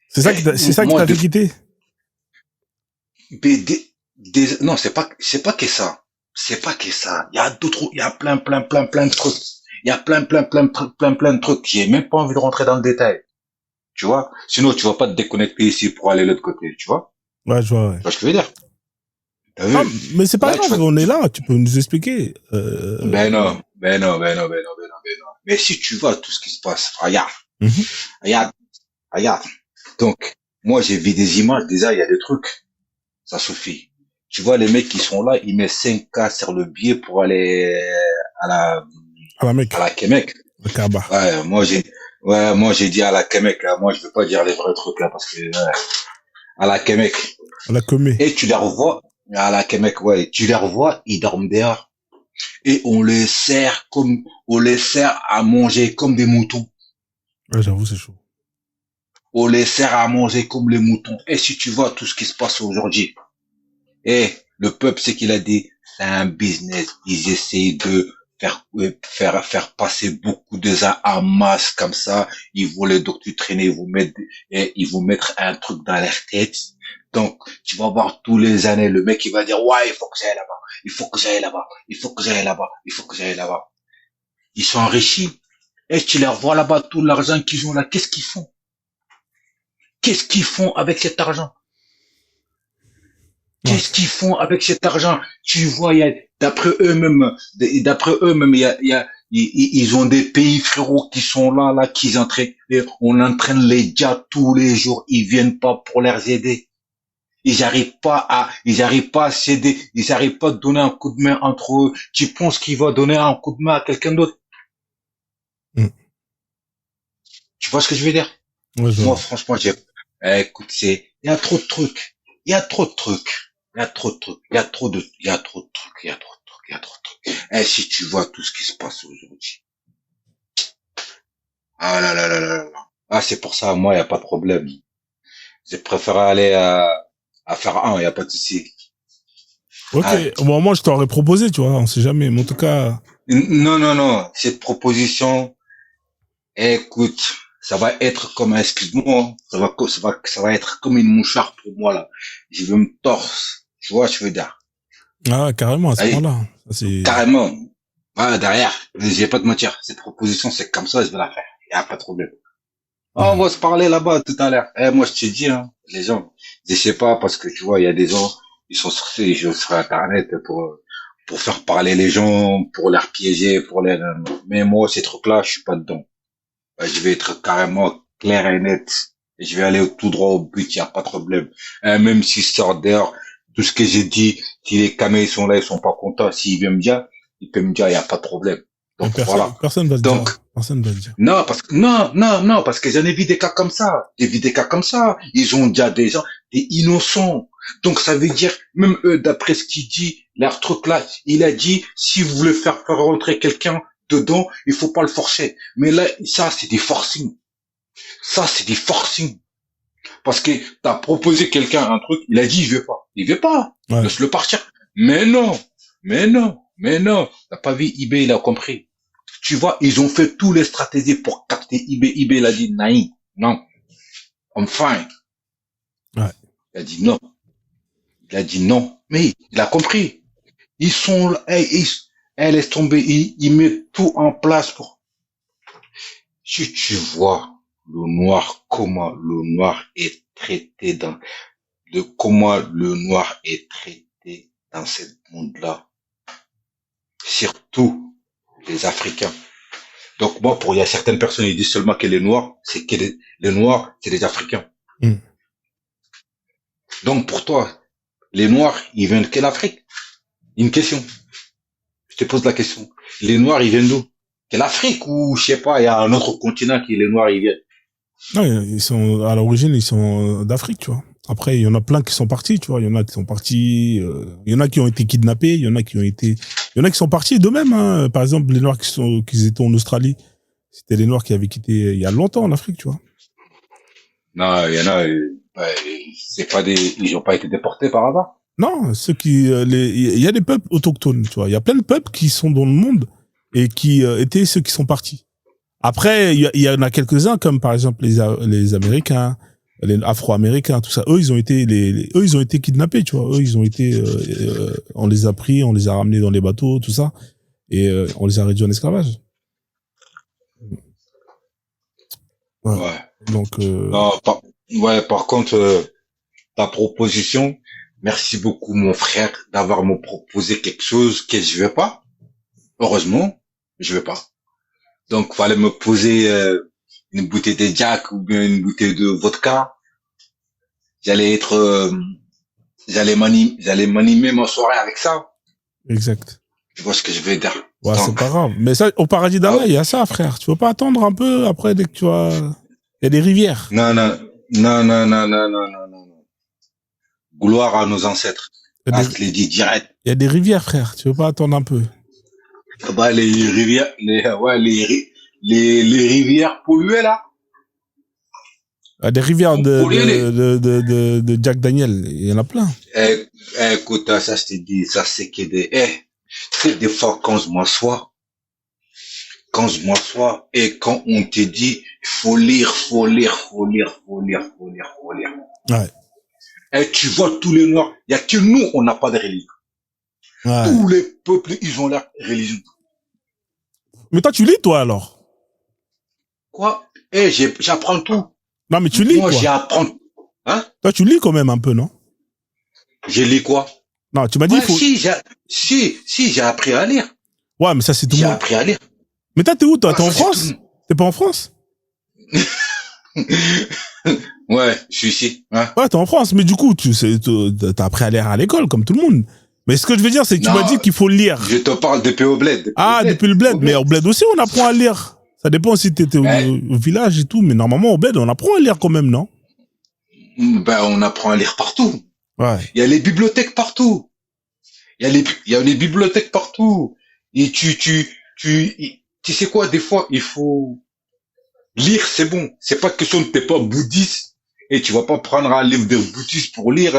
S1: C'est ça qui t'a fait quitter?
S9: Non, c'est pas que ça. C'est pas que ça. Il y a d'autres, il y a plein de trucs. Il y a plein de trucs. J'ai même pas envie de rentrer dans le détail. Tu vois? Sinon, tu vas pas te déconnecter ici pour aller de l'autre côté, tu vois?
S1: Ouais, je vois, ouais.
S9: Tu vois ce que je veux dire? T'as vu?
S1: Ah, mais c'est pas grave, on est là, tu peux nous expliquer.
S9: Ben non. Mais si tu vois tout ce qui se passe, regarde. Regarde. Donc, moi, j'ai vu des images, déjà, il y a des trucs. Ça suffit. Tu vois, les mecs qui sont là, ils mettent 5K sur le billet pour aller à la Kemek.
S1: Le Kaaba.
S9: Ouais, moi, j'ai dit à la Kemek, là. Moi, je veux pas dire les vrais trucs, là, parce que, à la Kemek.
S1: À la Comé.
S9: Et tu les revois, à la Kemek, ouais, tu les revois, ils dorment dehors. Et on les sert à manger comme des moutons.
S1: Ouais, j'avoue, c'est chaud.
S9: On les sert à manger comme les moutons. Et si tu vois tout ce qui se passe aujourd'hui, le peuple, c'est qu'il a dit, c'est un business. Ils essayent de faire passer beaucoup de gens en masse comme ça. Ils vont les doctriner, ils vont mettre un truc dans leur tête. Donc, tu vas voir tous les années, le mec, il va dire, ouais, il faut que j'aille là-bas. Il faut que j'aille là-bas. Il faut que j'aille là-bas. Il faut que j'aille là-bas. Ils sont enrichis. Et tu leur vois là-bas tout l'argent qu'ils ont là. Qu'est-ce qu'ils font? Qu'est-ce qu'ils font avec cet argent? Qu'est-ce qu'ils font avec cet argent? Tu vois, d'après eux-mêmes, ils ont des pays frérot qui sont là, qui entraînent, on entraîne les gars tous les jours, ils viennent pas pour les aider. Ils n'arrivent pas à s'aider, ils n'arrivent pas à donner un coup de main entre eux. Tu penses qu'il va donner un coup de main à quelqu'un d'autre? Tu vois ce que je veux dire?
S1: Ouais,
S9: moi, franchement, écoute, il y a trop de trucs. Et si tu vois tout ce qui se passe aujourd'hui. Ah là là là là là. Ah, c'est pour ça, moi, il n'y a pas de problème. Je préfère aller à faire il n'y a pas de souci.
S1: Ok, bon, moi, je t'aurais proposé, tu vois, on sait jamais, mais en tout cas.
S9: Non, cette proposition, écoute, ça va être comme, excuse-moi, ça va être comme une moucharde pour moi, là. Je veux me torse. Tu vois, je veux dire.
S1: Ah, carrément, à ce moment-là.
S9: Carrément. Voilà, derrière, je vais pas te mentir. Cette proposition, c'est comme ça, je vais la faire. Il n'y a pas de problème. On va se parler là-bas tout à l'heure. Moi, je te dis, les gens, je sais pas, parce que tu vois, il y a des gens, ils sont sur Internet pour faire parler les gens, pour les piéger, mais moi, ces trucs-là, je suis pas dedans. Je vais être carrément clair et net. Et je vais aller tout droit au but, il n'y a pas de problème. Même s'ils sortent dehors, tout ce que j'ai dit, si les camés sont là, ils sont pas contents, s'ils viennent me dire, ils peuvent me dire, il n'y a pas de problème. Donc, voilà.
S1: Personne va le dire. Personne va le dire.
S9: Non, parce que j'en ai vu des cas comme ça. Ils ont déjà des gens, des innocents. Donc, ça veut dire, même eux, d'après ce qu'il dit, leur truc là, il a dit, si vous voulez faire rentrer quelqu'un dedans, il faut pas le forcer. Mais là, ça, c'est des forcing. Parce que t'as proposé quelqu'un un truc, il a dit, je veux pas. Il veut pas. Ouais. Laisse-le partir. Mais non. T'as pas vu eBay, il a compris. Tu vois, ils ont fait tous les stratégies pour capter eBay. eBay, il a dit, non. I'm fine.
S1: Ouais.
S9: Il a dit non. Mais il a compris. Ils sont là, laisse tomber, ils mettent tout en place pour. Si tu vois le noir, comment le noir est traité dans ce monde-là. Surtout les Africains. Donc moi, il y a certaines personnes, ils disent seulement que les Noirs, c'est des Africains. Donc pour toi, les Noirs, ils viennent de quelle Afrique? Une question. Je te pose la question. Les Noirs, ils viennent d'où? C'est l'Afrique ou, je sais pas, il y a un autre continent qui les Noirs, ils viennent?
S1: Non, ils sont, à l'origine, ils sont d'Afrique, tu vois. Après, il y en a plein qui sont partis, tu vois. Il y en a qui sont partis, il y en a qui ont été kidnappés, il y en a qui sont partis d'eux-mêmes, hein. Par exemple, les Noirs qui étaient en Australie, c'était les Noirs qui avaient quitté il y a longtemps en Afrique, tu vois.
S9: Non, il y en a, c'est pas ils ont pas été déportés par hasard.
S1: Non, il y a des peuples autochtones, tu vois. Il y a plein de peuples qui sont dans le monde et qui étaient ceux qui sont partis. Après, il y en a quelques-uns, comme par exemple les Américains, les Afro-Américains, tout ça. Eux, ils ont été kidnappés, tu vois. Eux, ils ont été, on les a pris, on les a ramenés dans les bateaux, tout ça, et on les a réduits en esclavage.
S9: Ouais.
S1: Donc,
S9: Non, par contre, ta proposition, merci beaucoup, mon frère, d'avoir me proposé quelque chose que je veux pas. Heureusement, je veux pas. Donc, fallait me poser une bouteille de Jack ou bien une bouteille de vodka. J'allais m'animer ma soirée avec ça.
S1: exact.
S9: Tu vois ce que je veux dire?
S1: Ouais, c'est
S9: Donc,
S1: pas grave. Mais ça, au paradis d'Allah, il y a ça, frère. Tu veux pas attendre un peu après dès que tu vas, il y a des rivières.
S9: non, non, non, non, non, non, non, non, non. Gloire à nos ancêtres.
S1: Il y a
S9: Ah,
S1: des,
S9: je l'ai dit direct.
S1: il y a des rivières, frère. Tu veux pas attendre un peu.
S9: Bah, les rivières, les rivières polluées, là.
S1: Il y a des rivières
S9: On pollue les,
S1: de Jack Daniel. Il y en a plein.
S9: écoute, ça, je te dis, ça, c'est que c'est des fois, quand je m'assois, et quand on te dit, faut lire.
S1: Ouais.
S9: Et tu vois tous les Noirs, il y a que nous, on n'a pas de religion.
S1: Ouais.
S9: Tous les peuples, ils ont leur religion.
S1: Mais toi, tu lis, toi, alors?
S9: Quoi? J'apprends tout.
S1: Non, mais tu lis,
S9: Moi,
S1: quoi.
S9: j'apprends. Hein?
S1: Toi, tu lis quand même un peu, non?
S9: Je lis quoi?
S1: Non, tu m'as dit,
S9: Ouais, j'ai appris à lire.
S1: Ouais, mais ça, c'est tout le
S9: J'ai
S1: monde.
S9: appris à lire.
S1: Mais toi, t'es où, toi?
S9: Ah,
S1: T'es en
S9: ça, c'est tout
S1: France?
S9: le
S1: T'es pas en France?
S9: monde. Ouais, je suis ici. Hein?
S1: Ouais, t'es en France. Mais du coup, t'as appris à lire à l'école, comme tout le monde. Mais ce que je veux dire, c'est que tu m'as
S9: Non,
S1: dit qu'il faut lire.
S9: je te parle depuis au bled.
S1: Depuis le bled. Mais au bled aussi, on apprend à lire. Ça dépend si t'étais au village et tout. Mais normalement, au bled, on apprend à lire quand même, non?
S9: Ben, on apprend à lire partout.
S1: Ouais.
S9: Il y a les bibliothèques partout. Il y a les bibliothèques partout. Et tu sais quoi, des fois, il faut lire, c'est bon. C'est pas question que t'es pas bouddhiste et tu vas pas prendre un livre de bouddhiste pour lire.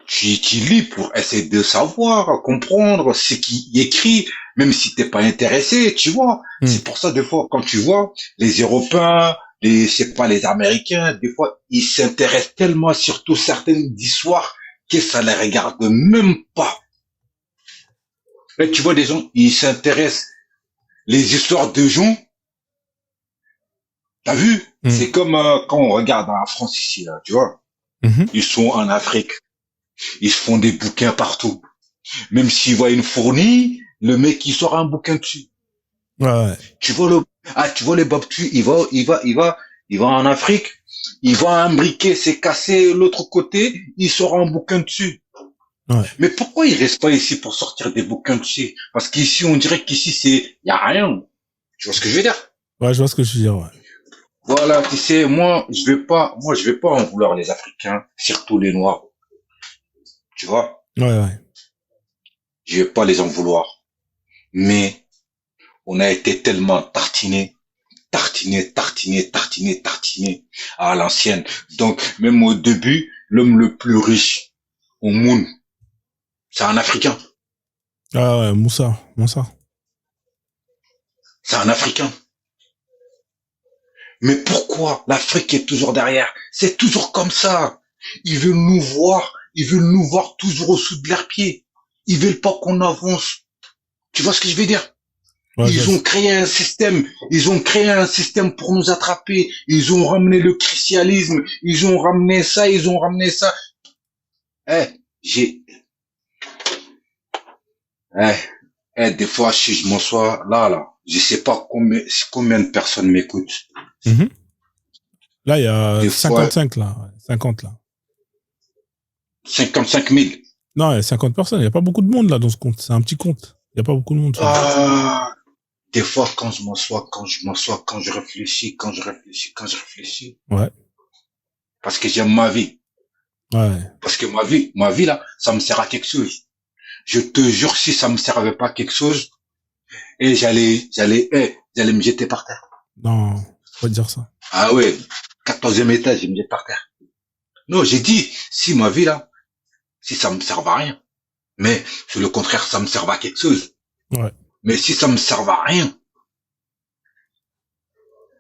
S9: Tu lis pour essayer de savoir, comprendre ce qui est écrit, même si t'es pas intéressé, tu vois. C'est pour ça, des fois, quand tu vois les Européens, je sais pas, les Américains, des fois, ils s'intéressent tellement, surtout certaines histoires, que ça les regarde même pas. Là, tu vois des gens, ils s'intéressent les histoires de gens. T'as vu? C'est comme quand on regarde en France ici, là, tu vois. Ils sont en Afrique. Ils se font des bouquins partout. Même s'ils voient une fournie, le mec, il sort un bouquin dessus.
S1: Ouais.
S9: Tu vois les Bobtu, il va en Afrique, il voit un briquet, c'est cassé l'autre côté, il sort un bouquin dessus.
S1: Ouais.
S9: Mais pourquoi il reste pas ici pour sortir des bouquins dessus? Parce qu'ici, on dirait qu'ici, y a rien. Tu vois ce que je veux dire?
S1: Ouais, je vois ce que je veux dire, ouais.
S9: Voilà, tu sais, moi, je vais pas en vouloir les Africains, surtout les Noirs. Tu vois?
S1: Ouais.
S9: Je vais pas les en vouloir. Mais, on a été tellement tartinés à l'ancienne. Donc, même au début, l'homme le plus riche au monde, c'est un Africain.
S1: Ah ouais, Moussa.
S9: C'est un Africain. Mais pourquoi l'Afrique est toujours derrière? C'est toujours comme ça. Ils veulent nous voir toujours au-dessous de leurs pieds. Ils veulent pas qu'on avance. Tu vois ce que je veux dire?
S1: Ouais,
S9: ils ont créé un système pour nous attraper. Ils ont ramené le christianisme. Ils ont ramené ça. Des fois, si je m'assois là, je sais pas combien de personnes m'écoutent.
S1: Là, il y a
S9: des
S1: 55 fois, là. 50 là.
S9: 55 000.
S1: Non, il y a 50 personnes. Il n'y a pas beaucoup de monde là dans ce compte. C'est un petit compte. Il n'y a pas beaucoup de monde. Sur le compte.
S9: Ah, des fois, quand je réfléchis,
S1: Ouais.
S9: parce que j'aime ma vie.
S1: Ouais.
S9: Parce que ma vie là, ça me sert à quelque chose. Je te jure, si ça me servait pas à quelque chose, et j'allais me jeter par terre.
S1: Non, faut pas dire ça.
S9: Ah ouais, 14e étage, je me jette par terre. Non, j'ai dit, si ma vie là, si ça me sert à rien, mais c'est le contraire, ça me sert à quelque chose.
S1: Ouais.
S9: Mais si ça me sert à rien,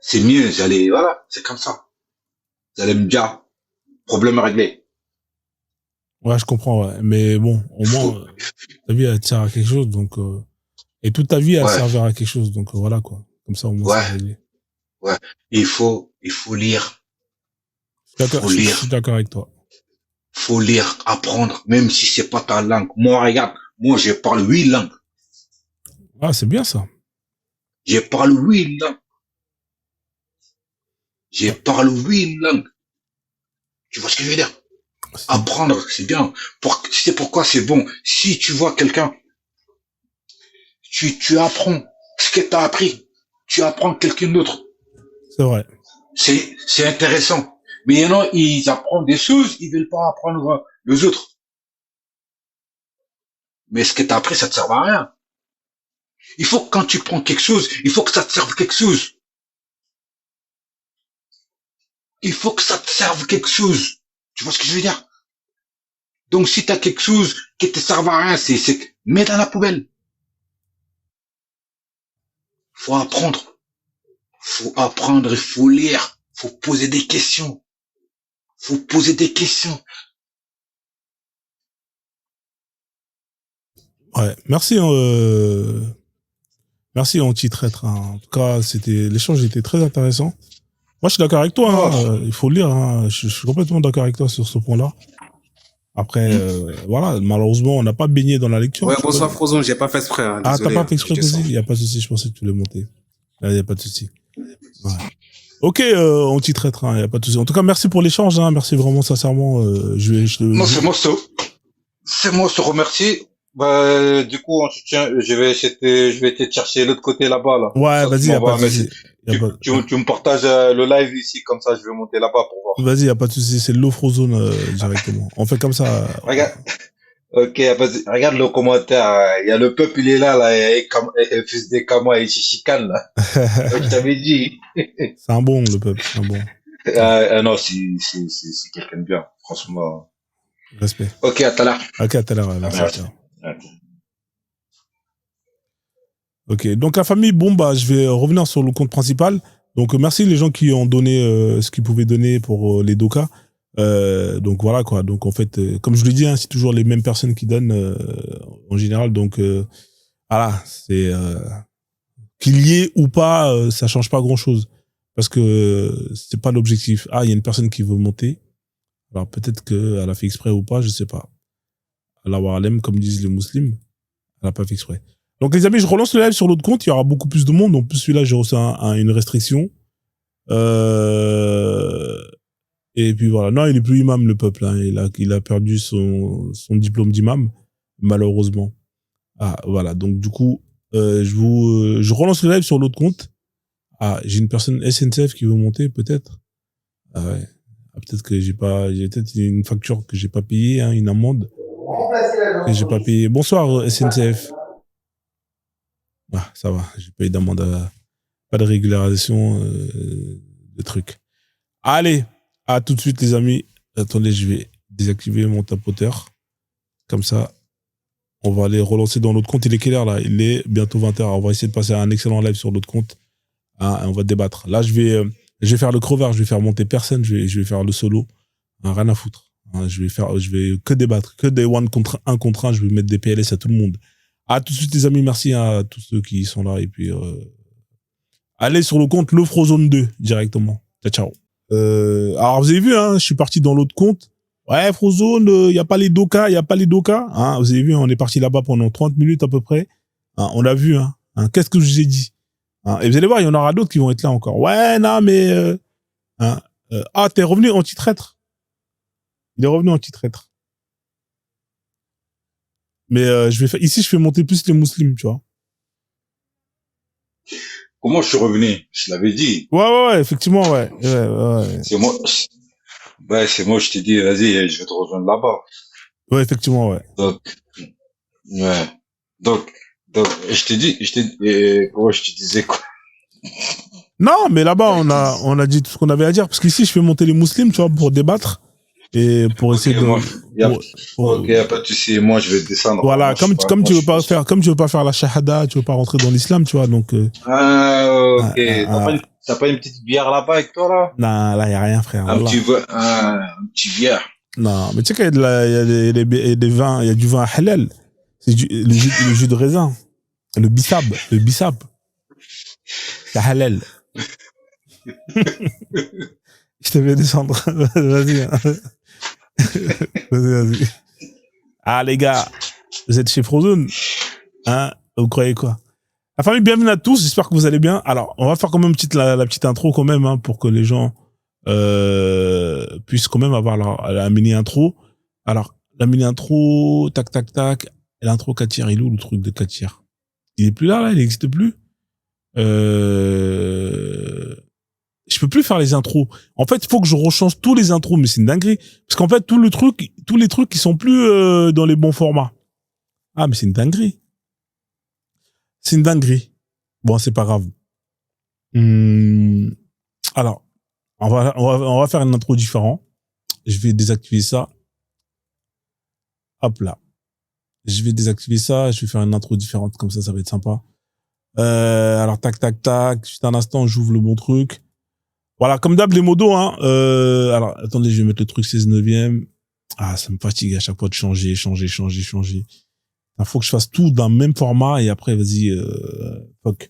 S9: c'est mieux, voilà, c'est comme ça. J'allais me dire, problème réglé.
S1: Ouais, je comprends, ouais. Mais bon, au moins, ta vie, elle te sert à quelque chose, donc, et toute ta vie, elle servira à quelque chose, donc, voilà, quoi. Comme ça, au moins, c'est réglé.
S9: Ouais. Il faut lire.
S1: Je suis d'accord avec toi.
S9: Faut lire, apprendre, même si c'est pas ta langue. Moi, regarde, je parle 8 langues.
S1: Ah, c'est bien ça.
S9: Je parle 8 langues. Tu vois ce que je veux dire? Apprendre, c'est bien. Tu sais pourquoi c'est bon? Si tu vois quelqu'un, tu apprends ce que t'as appris. Tu apprends quelqu'un d'autre.
S1: C'est vrai.
S9: C'est intéressant. Mais il y en a, ils apprennent des choses, ils veulent pas apprendre les autres. Mais ce que t'as appris, ça te sert à rien. Il faut que quand tu prends quelque chose, il faut que ça te serve quelque chose. Il faut que ça te serve quelque chose. Tu vois ce que je veux dire? Donc si t'as quelque chose qui te sert à rien, mets dans la poubelle. Faut apprendre, il faut lire, faut poser des questions.
S1: Ouais, merci, merci Anti-Traître. En tout cas, l'échange était très intéressant. Moi, je suis d'accord avec toi, il faut lire, je suis complètement d'accord avec toi sur ce point-là. Après, voilà, malheureusement, on n'a pas baigné dans la lecture.
S10: Ouais, bonsoir Frozon, j'ai pas fait exprès. Hein,
S1: ah,
S10: désolé,
S1: t'as pas fait exprès aussi? Il y a pas de souci, je pensais que tu l'as monté. Il y a pas de souci. Ouais. Ok, Anti-Traître, il y a pas de souci. En tout cas, merci pour l'échange, merci vraiment sincèrement.
S9: Non, c'est moi se remercier. Bah, du coup, je vais essayer de chercher l'autre côté là-bas, là.
S1: Ouais, vas-y, y a pas de souci.
S9: Tu me partages le live ici, comme ça, je vais monter là-bas pour voir.
S1: Vas-y, y a pas de souci, c'est l'eau Frozone directement. On fait comme ça.
S9: Regarde. Ok, regarde le commentaire. Il y a le peuple, il est là, et fils des Kama et Chichikan, là. Je t'avais dit.
S1: C'est un bon, le peuple, c'est un bon.
S9: Non, c'est quelqu'un de bien, franchement.
S1: Respect.
S9: Ok, à tout à l'heure.
S1: Ok, à tout à l'heure, merci. Ok, donc la famille, bon, bah, je vais revenir sur le compte principal. Donc, merci les gens qui ont donné ce qu'ils pouvaient donner pour les dokas. Donc voilà quoi. Donc en fait, comme je le dis, c'est toujours les mêmes personnes qui donnent en général. Donc voilà, c'est qu'il y ait ou pas, ça change pas grand chose parce que c'est pas l'objectif. Ah, il y a une personne qui veut monter. Alors peut-être qu'elle a fait exprès ou pas, je sais pas. Allah wa alem, comme disent les musulmans, elle a pas fait exprès. Donc les amis, je relance le live sur l'autre compte. Il y aura beaucoup plus de monde. En plus celui-là, j'ai reçu une restriction. Et puis voilà. Non, il est plus imam, le peuple. Il a perdu son diplôme d'imam, malheureusement. Ah, voilà. Donc, du coup, je relance le live sur l'autre compte. Ah, j'ai une personne SNCF qui veut monter, peut-être. Ah ouais. Ah, peut-être que j'ai peut-être une facture que j'ai pas payée, une amende que j'ai pas payée. Bonsoir, SNCF. Ah, ça va. J'ai pas eu d'amende, pas de régularisation, de trucs. Allez. À tout de suite, les amis. Attendez, je vais désactiver mon tapoteur. Comme ça, on va aller relancer dans l'autre compte. Il est quelle heure, là? Il est bientôt 20h. On va essayer de passer à un excellent live sur l'autre compte. On va débattre. Là, je vais faire le crevard. Je vais faire monter personne. Je vais faire le solo. Rien à foutre. Je vais que débattre. Que des one contre un. Je vais mettre des PLS à tout le monde. À tout de suite, les amis. Merci à tous ceux qui sont là. Et puis, allez sur le compte Le Frozone 2 directement. Ciao, ciao. Alors vous avez vu, je suis parti dans l'autre compte. Ouais, Frozone, il y a pas les dokas. Vous avez vu, on est parti là-bas pendant 30 minutes à peu près. On l'a vu, Qu'est-ce que je vous ai dit? Et vous allez voir, il y en aura d'autres qui vont être là encore. Ouais, non, mais t'es revenu Anti-Traître. Il est revenu Anti-Traître. Mais ici, je fais monter plus les musulmans, tu vois.
S9: Comment je suis revenu? Je l'avais dit.
S1: Ouais, effectivement, ouais.
S9: C'est moi, je t'ai dit, vas-y, je vais te rejoindre là-bas.
S1: Ouais, effectivement, ouais.
S9: Donc, je te disais quoi?
S1: Non, mais là-bas, on a dit tout ce qu'on avait à dire. Parce qu'ici, je fais monter les musulmans, tu vois, pour débattre. Et pour essayer de...
S9: Ok, y a pas de souci. Moi, je vais descendre.
S1: Voilà, comme tu veux pas faire la shahada, tu veux pas rentrer dans l'islam, tu vois, donc...
S9: ok. T'as pas une petite bière là-bas avec toi, là?
S1: Non, là, y a rien, frère.
S9: Un petit bière.
S1: Non, mais tu sais qu'il y a des vins, il y a du vin halal. C'est le jus de raisin. Le bissap. C'est halal. Je te vais descendre. Vas-y. Vas-y. Ah, les gars, vous êtes chez Frozone. Hein? Vous croyez quoi? La famille, bienvenue à tous. J'espère que vous allez bien. Alors, on va faire quand même la petite intro quand même, hein, pour que les gens puissent quand même avoir la mini intro. Alors, la mini intro, tac. Et l'intro 4 tiers, il est où le truc de 4 tiers? Il est plus là, il n'existe plus. Je peux plus faire les intros. En fait, il faut que je rechange tous les intros, mais c'est une dinguerie. Parce qu'en fait, tous les trucs qui sont plus dans les bons formats. Ah, mais c'est une dinguerie. Bon, c'est pas grave. Alors, on va faire une intro différente. Je vais désactiver ça. Hop là. Je vais désactiver ça. Je vais faire une intro différente. Comme ça va être sympa. Alors, tac. Juste un instant, j'ouvre le bon truc. Voilà, comme d'hab, les modos, hein. Alors, attendez, je vais mettre le truc 16/9. Ah, ça me fatigue à chaque fois de changer. Il faut que je fasse tout dans le même format et après, vas-y, fuck.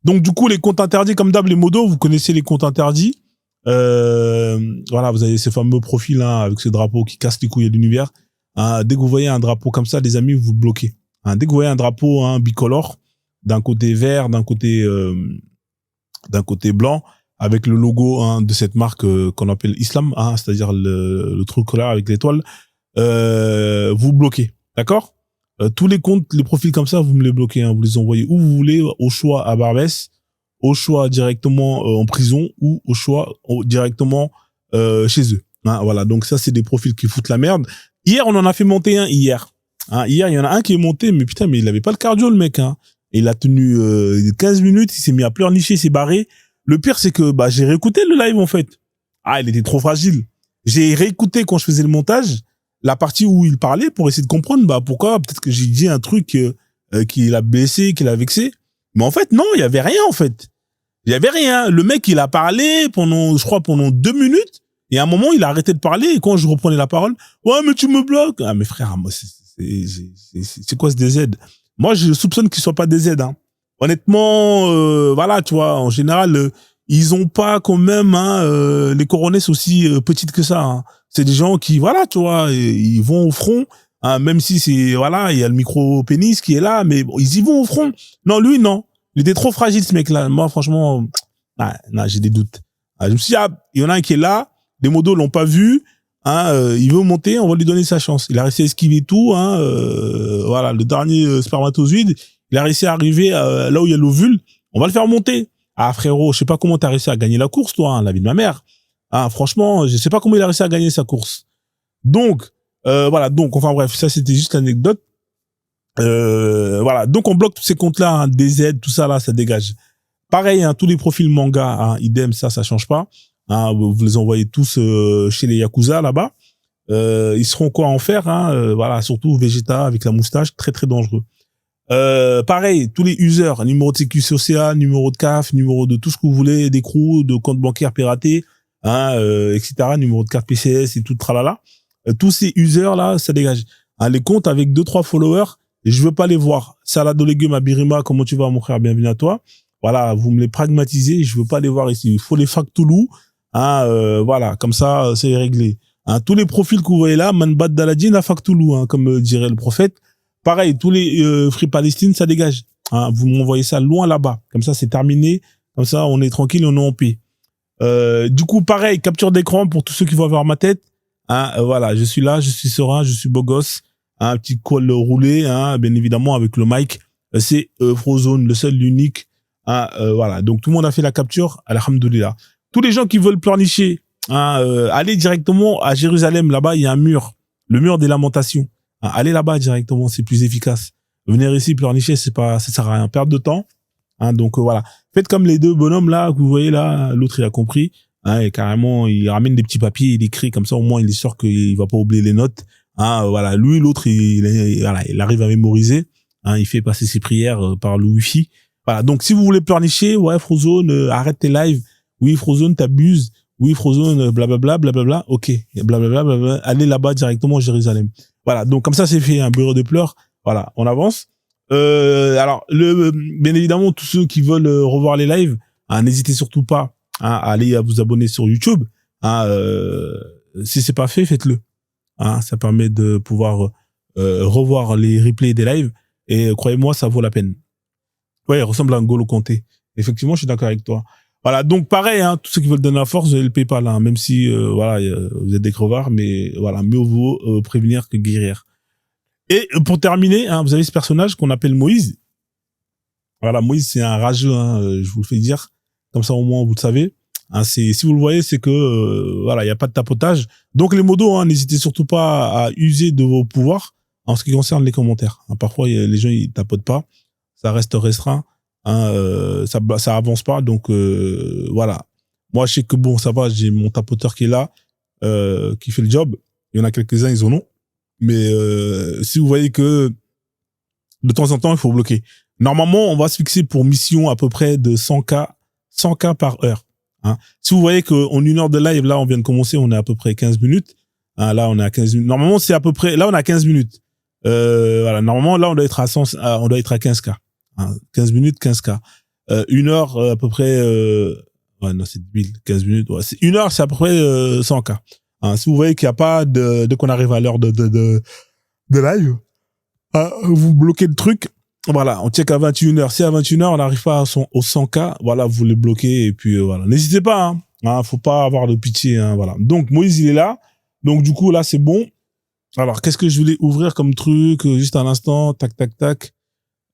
S1: Donc, du coup, les comptes interdits, comme d'hab, les modos, vous connaissez les comptes interdits. Voilà, vous avez ces fameux profils, hein, avec ce drapeau qui casse les couilles de l'univers. Hein, dès que vous voyez un drapeau comme ça, les amis, vous le bloquez. Hein, dès que vous voyez un drapeau, hein, bicolore, d'un côté vert, d'un côté blanc, avec le logo, hein, de cette marque qu'on appelle Islam, hein, c'est-à-dire le truc là avec l'étoile, vous bloquez, d'accord? Tous les comptes, les profils comme ça, vous me les bloquez, hein, vous les envoyez où vous voulez, au choix à Barbès, au choix directement en prison ou au choix directement chez eux. Hein, voilà, donc ça c'est des profils qui foutent la merde. Hier on en a fait monter un hier. Hein, hier il y en a un qui est monté, mais putain, mais il avait pas le cardio le mec. Hein. Il a tenu 15 minutes, il s'est mis à pleurnicher, il s'est barré. Le pire c'est que j'ai réécouté le live en fait. Ah, il était trop fragile. J'ai réécouté quand je faisais le montage la partie où il parlait pour essayer de comprendre pourquoi, peut-être que j'ai dit un truc qui l'a blessé, qui l'a vexé. Mais en fait non, il y avait rien en fait. Il y avait rien. Le mec il a parlé pendant 2 minutes et à un moment il a arrêté de parler et quand je reprenais la parole, ouais mais tu me bloques. Ah mais frère, moi c'est quoi ce DZ? Moi je soupçonne qu'il soit pas DZ, hein. Honnêtement, voilà, tu vois, en général, ils ont pas quand même, hein, les coronesses aussi petites que ça. Hein. C'est des gens qui, voilà, tu vois, ils vont au front, hein, même si c'est, voilà, il y a le micro-pénis qui est là, mais bon, ils y vont au front. Non, lui, non. Il était trop fragile, ce mec-là. Moi, franchement, non, j'ai des doutes. Je me suis dit, il y en a un qui est là, les modos l'ont pas vu, hein, il veut monter, on va lui donner sa chance. Il a réussi à esquiver tout, hein, voilà, le dernier spermatozoïde. Il a réussi à arriver là où il y a l'ovule. On va le faire monter. Ah frérot, je sais pas comment t'as réussi à gagner la course, toi, hein, la vie de ma mère. Ah franchement, je sais pas comment il a réussi à gagner sa course. Donc voilà. Donc enfin bref, ça c'était juste l'anecdote. Voilà. Donc on bloque tous ces comptes-là, hein, DZ, tout ça là, ça dégage. Pareil, hein, tous les profils manga, hein, idem, ça change pas. Hein, vous les envoyez tous chez les yakuza là-bas. Ils seront quoi en faire, hein, voilà, surtout Vegeta avec la moustache, très très dangereux. Pareil, tous les users, numéro de sécu social, numéro de CAF, numéro de tout ce que vous voulez, d'écrou, de compte bancaire piraté, hein, etc., numéro de carte PCS et tout tralala. Tous ces users là, ça dégage. Hein, les comptes avec 2-3 followers, je veux pas les voir. Salade aux légumes à Birima, comment tu vas mon frère, bienvenue à toi. Voilà, vous me les pragmatisez, je veux pas les voir ici. Il faut les factoulou, hein, voilà, comme ça c'est réglé. Hein, tous les profils que vous voyez là, man bad daladine à factoulou, hein, comme dirait le prophète. Pareil, tous les Free Palestine, ça dégage. Hein, vous m'envoyez ça loin là-bas. Comme ça, c'est terminé. Comme ça, on est tranquille, on est en paix. Du coup, pareil, capture d'écran pour tous ceux qui vont avoir ma tête. Hein, voilà, je suis là, je suis serein, je suis beau gosse. un petit col roulé, hein, bien évidemment avec le mic. C'est Frozone, le seul, l'unique. Hein, voilà. Donc tout le monde a fait la capture. Alhamdoulilah. Tous les gens qui veulent pleurnicher, hein, allez directement à Jérusalem. Là-bas, il y a un mur, le mur des lamentations. Hein, allez là-bas directement, c'est plus efficace. Venir ici pleurnicher, ça sert à rien. Perdre de temps. Hein, donc voilà. Faites comme les deux bonhommes là que vous voyez là. L'autre il a compris. Hein, et carrément, il ramène des petits papiers, il écrit comme ça. Au moins, il est sûr qu'il va pas oublier les notes. Hein, voilà. Lui, l'autre, il arrive à mémoriser. Hein, il fait passer ses prières par le Wi-Fi. Voilà. Donc, si vous voulez pleurnicher, ouais, Frozone, arrête tes lives. Oui, Frozone, t'abuses. Oui, Frozone, blablabla, blablabla. Ok. Blablabla, blablabla. Allez là-bas directement à Jérusalem. Voilà. Donc, comme ça, c'est fait. Un bureau de pleurs. Voilà. On avance. Alors, bien évidemment, tous ceux qui veulent revoir les lives, hein, n'hésitez surtout pas, hein, à aller à vous abonner sur YouTube. Hein, si c'est pas fait, faites-le. Hein, ça permet de pouvoir revoir les replays des lives. Et croyez-moi, ça vaut la peine. Ouais, il ressemble à un N'Golo Kanté. Effectivement, je suis d'accord avec toi. Voilà, donc pareil, hein, tous ceux qui veulent donner la force, vous avez le PayPal, hein, même si voilà, vous êtes des crevards, mais voilà, mieux vaut prévenir que guérir. Et pour terminer, hein, vous avez ce personnage qu'on appelle Moïse. Voilà, Moïse, c'est un rageux, hein, je vous le fais dire. Comme ça, au moins, vous le savez. Hein, si vous le voyez, c'est que voilà, il y a pas de tapotage. Donc les modos, hein, n'hésitez surtout pas à user de vos pouvoirs en ce qui concerne les commentaires. Hein, parfois, les gens ils tapotent pas, ça reste restreint, hein, ça avance pas. Donc voilà. Moi, je sais que bon, ça va, j'ai mon tapoteur qui est là, qui fait le job. Il y en a quelques-uns, ils en ont. Mais si vous voyez que de temps en temps, il faut bloquer. Normalement, on va se fixer pour mission à peu près de 100K par heure. Hein. Si vous voyez qu'en 1 heure de live, là, on vient de commencer, on est à peu près 15 minutes. Hein, là, on est à 15 minutes. Normalement, c'est à peu près, là, on est à 15 minutes. Voilà. Normalement, là, on doit être à 100, on doit être à 15K. Hein. 15 minutes, 15K. 1 heure, à peu près, ouais, non, c'est 1000, 15 minutes. Ouais. 1 heure, c'est à peu près 100K. Hein. Si vous voyez qu'il n'y a pas de qu'on arrive à l'heure de live, hein, vous bloquez le truc. Voilà, on check à 21h. Si à 21h, on n'arrive pas au 100K, voilà, vous les bloquez et puis voilà. N'hésitez pas, hein. Hein, faut pas avoir de pitié, hein, voilà. Donc, Moïse, il est là. Donc, du coup, là, c'est bon. Alors, qu'est-ce que je voulais ouvrir comme truc, juste à l'instant, tac, tac, tac.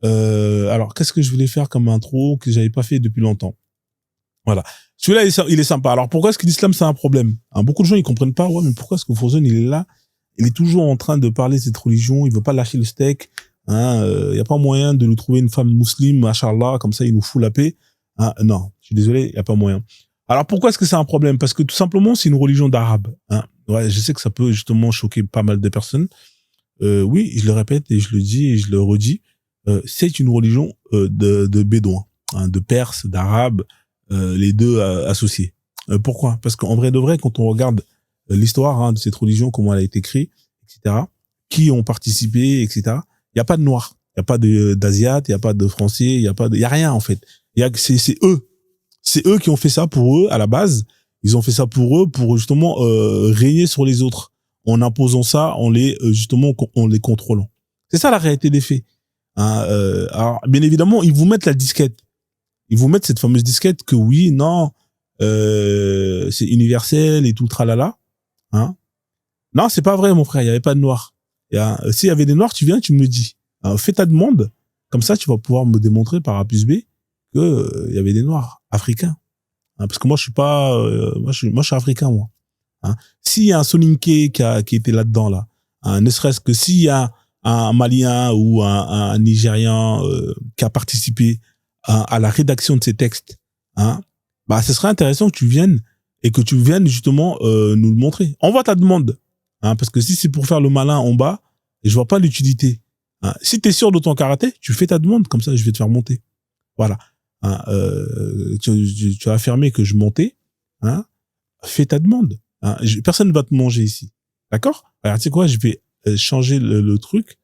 S1: Alors, qu'est-ce que je voulais faire comme intro que j'avais pas fait depuis longtemps? Voilà. Celui-là, il est sympa. Alors, pourquoi est-ce que l'islam, c'est un problème? Hein, beaucoup de gens, ils comprennent pas, ouais, mais pourquoi est-ce que Frozone, il est là? Il est toujours en train de parler de cette religion, il veut pas lâcher le steak. Hein, y a pas moyen de nous trouver une femme musulmane, machallah, comme ça il nous fout la paix. Hein, non, je suis désolé, y a pas moyen. Alors pourquoi est-ce que c'est un problème? Parce que tout simplement c'est une religion d'arabe. Hein. Ouais, je sais que ça peut justement choquer pas mal de personnes. Oui, je le répète et je le dis et je le redis, c'est une religion de bédouins, hein, de perses, d'arabes, les deux associés. Pourquoi? Parce qu'en vrai de vrai, quand on regarde l'histoire, hein, de cette religion, comment elle a été créée, etc., qui ont participé, etc., il y a pas de noirs, il y a pas d'asiates, il y a pas de français, il y a rien en fait. C'est eux qui ont fait ça pour eux à la base. Ils ont fait ça pour eux pour justement régner sur les autres en imposant ça, en les contrôlant. C'est ça la réalité des faits. Hein, alors bien évidemment ils vous mettent la disquette, ils vous mettent cette fameuse disquette que oui, non, c'est universel et tout tralala. Hein. Non, c'est pas vrai mon frère, il y avait pas de noirs. S'il y avait des noirs, tu viens, tu me le dis. Alors, fais ta demande. Comme ça, tu vas pouvoir me démontrer par A plus B que il y avait des noirs africains. Hein, parce que moi, je suis pas, moi, je suis africain, moi. Hein. S'il y a un Soninké qui était là-dedans, là, hein, ne serait-ce que s'il y a un Malien ou un Nigérian qui a participé à la rédaction de ces textes, hein, bah, ce serait intéressant que tu viennes et que tu viennes justement nous le montrer. Envoie ta demande. Hein, parce que si c'est pour faire le malin en bas, je vois pas l'utilité. Hein, si t'es sûr de ton karaté, tu fais ta demande, comme ça je vais te faire monter. Voilà. Hein, tu as affirmé que je montais. Hein, fais ta demande. Hein, personne ne va te manger ici. D'accord? Alors tu sais quoi, je vais changer le truc.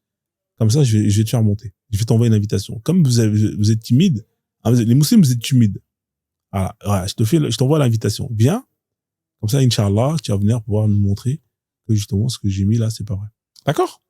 S1: Comme ça, je vais te faire monter. Je vais t'envoyer une invitation. Comme vous êtes timide, hein, les musulmans, vous êtes timides. Voilà, je t'envoie l'invitation. Viens. Comme ça, Inch'Allah, tu vas venir pouvoir nous montrer que justement ce que j'ai mis là, c'est pas vrai. D'accord?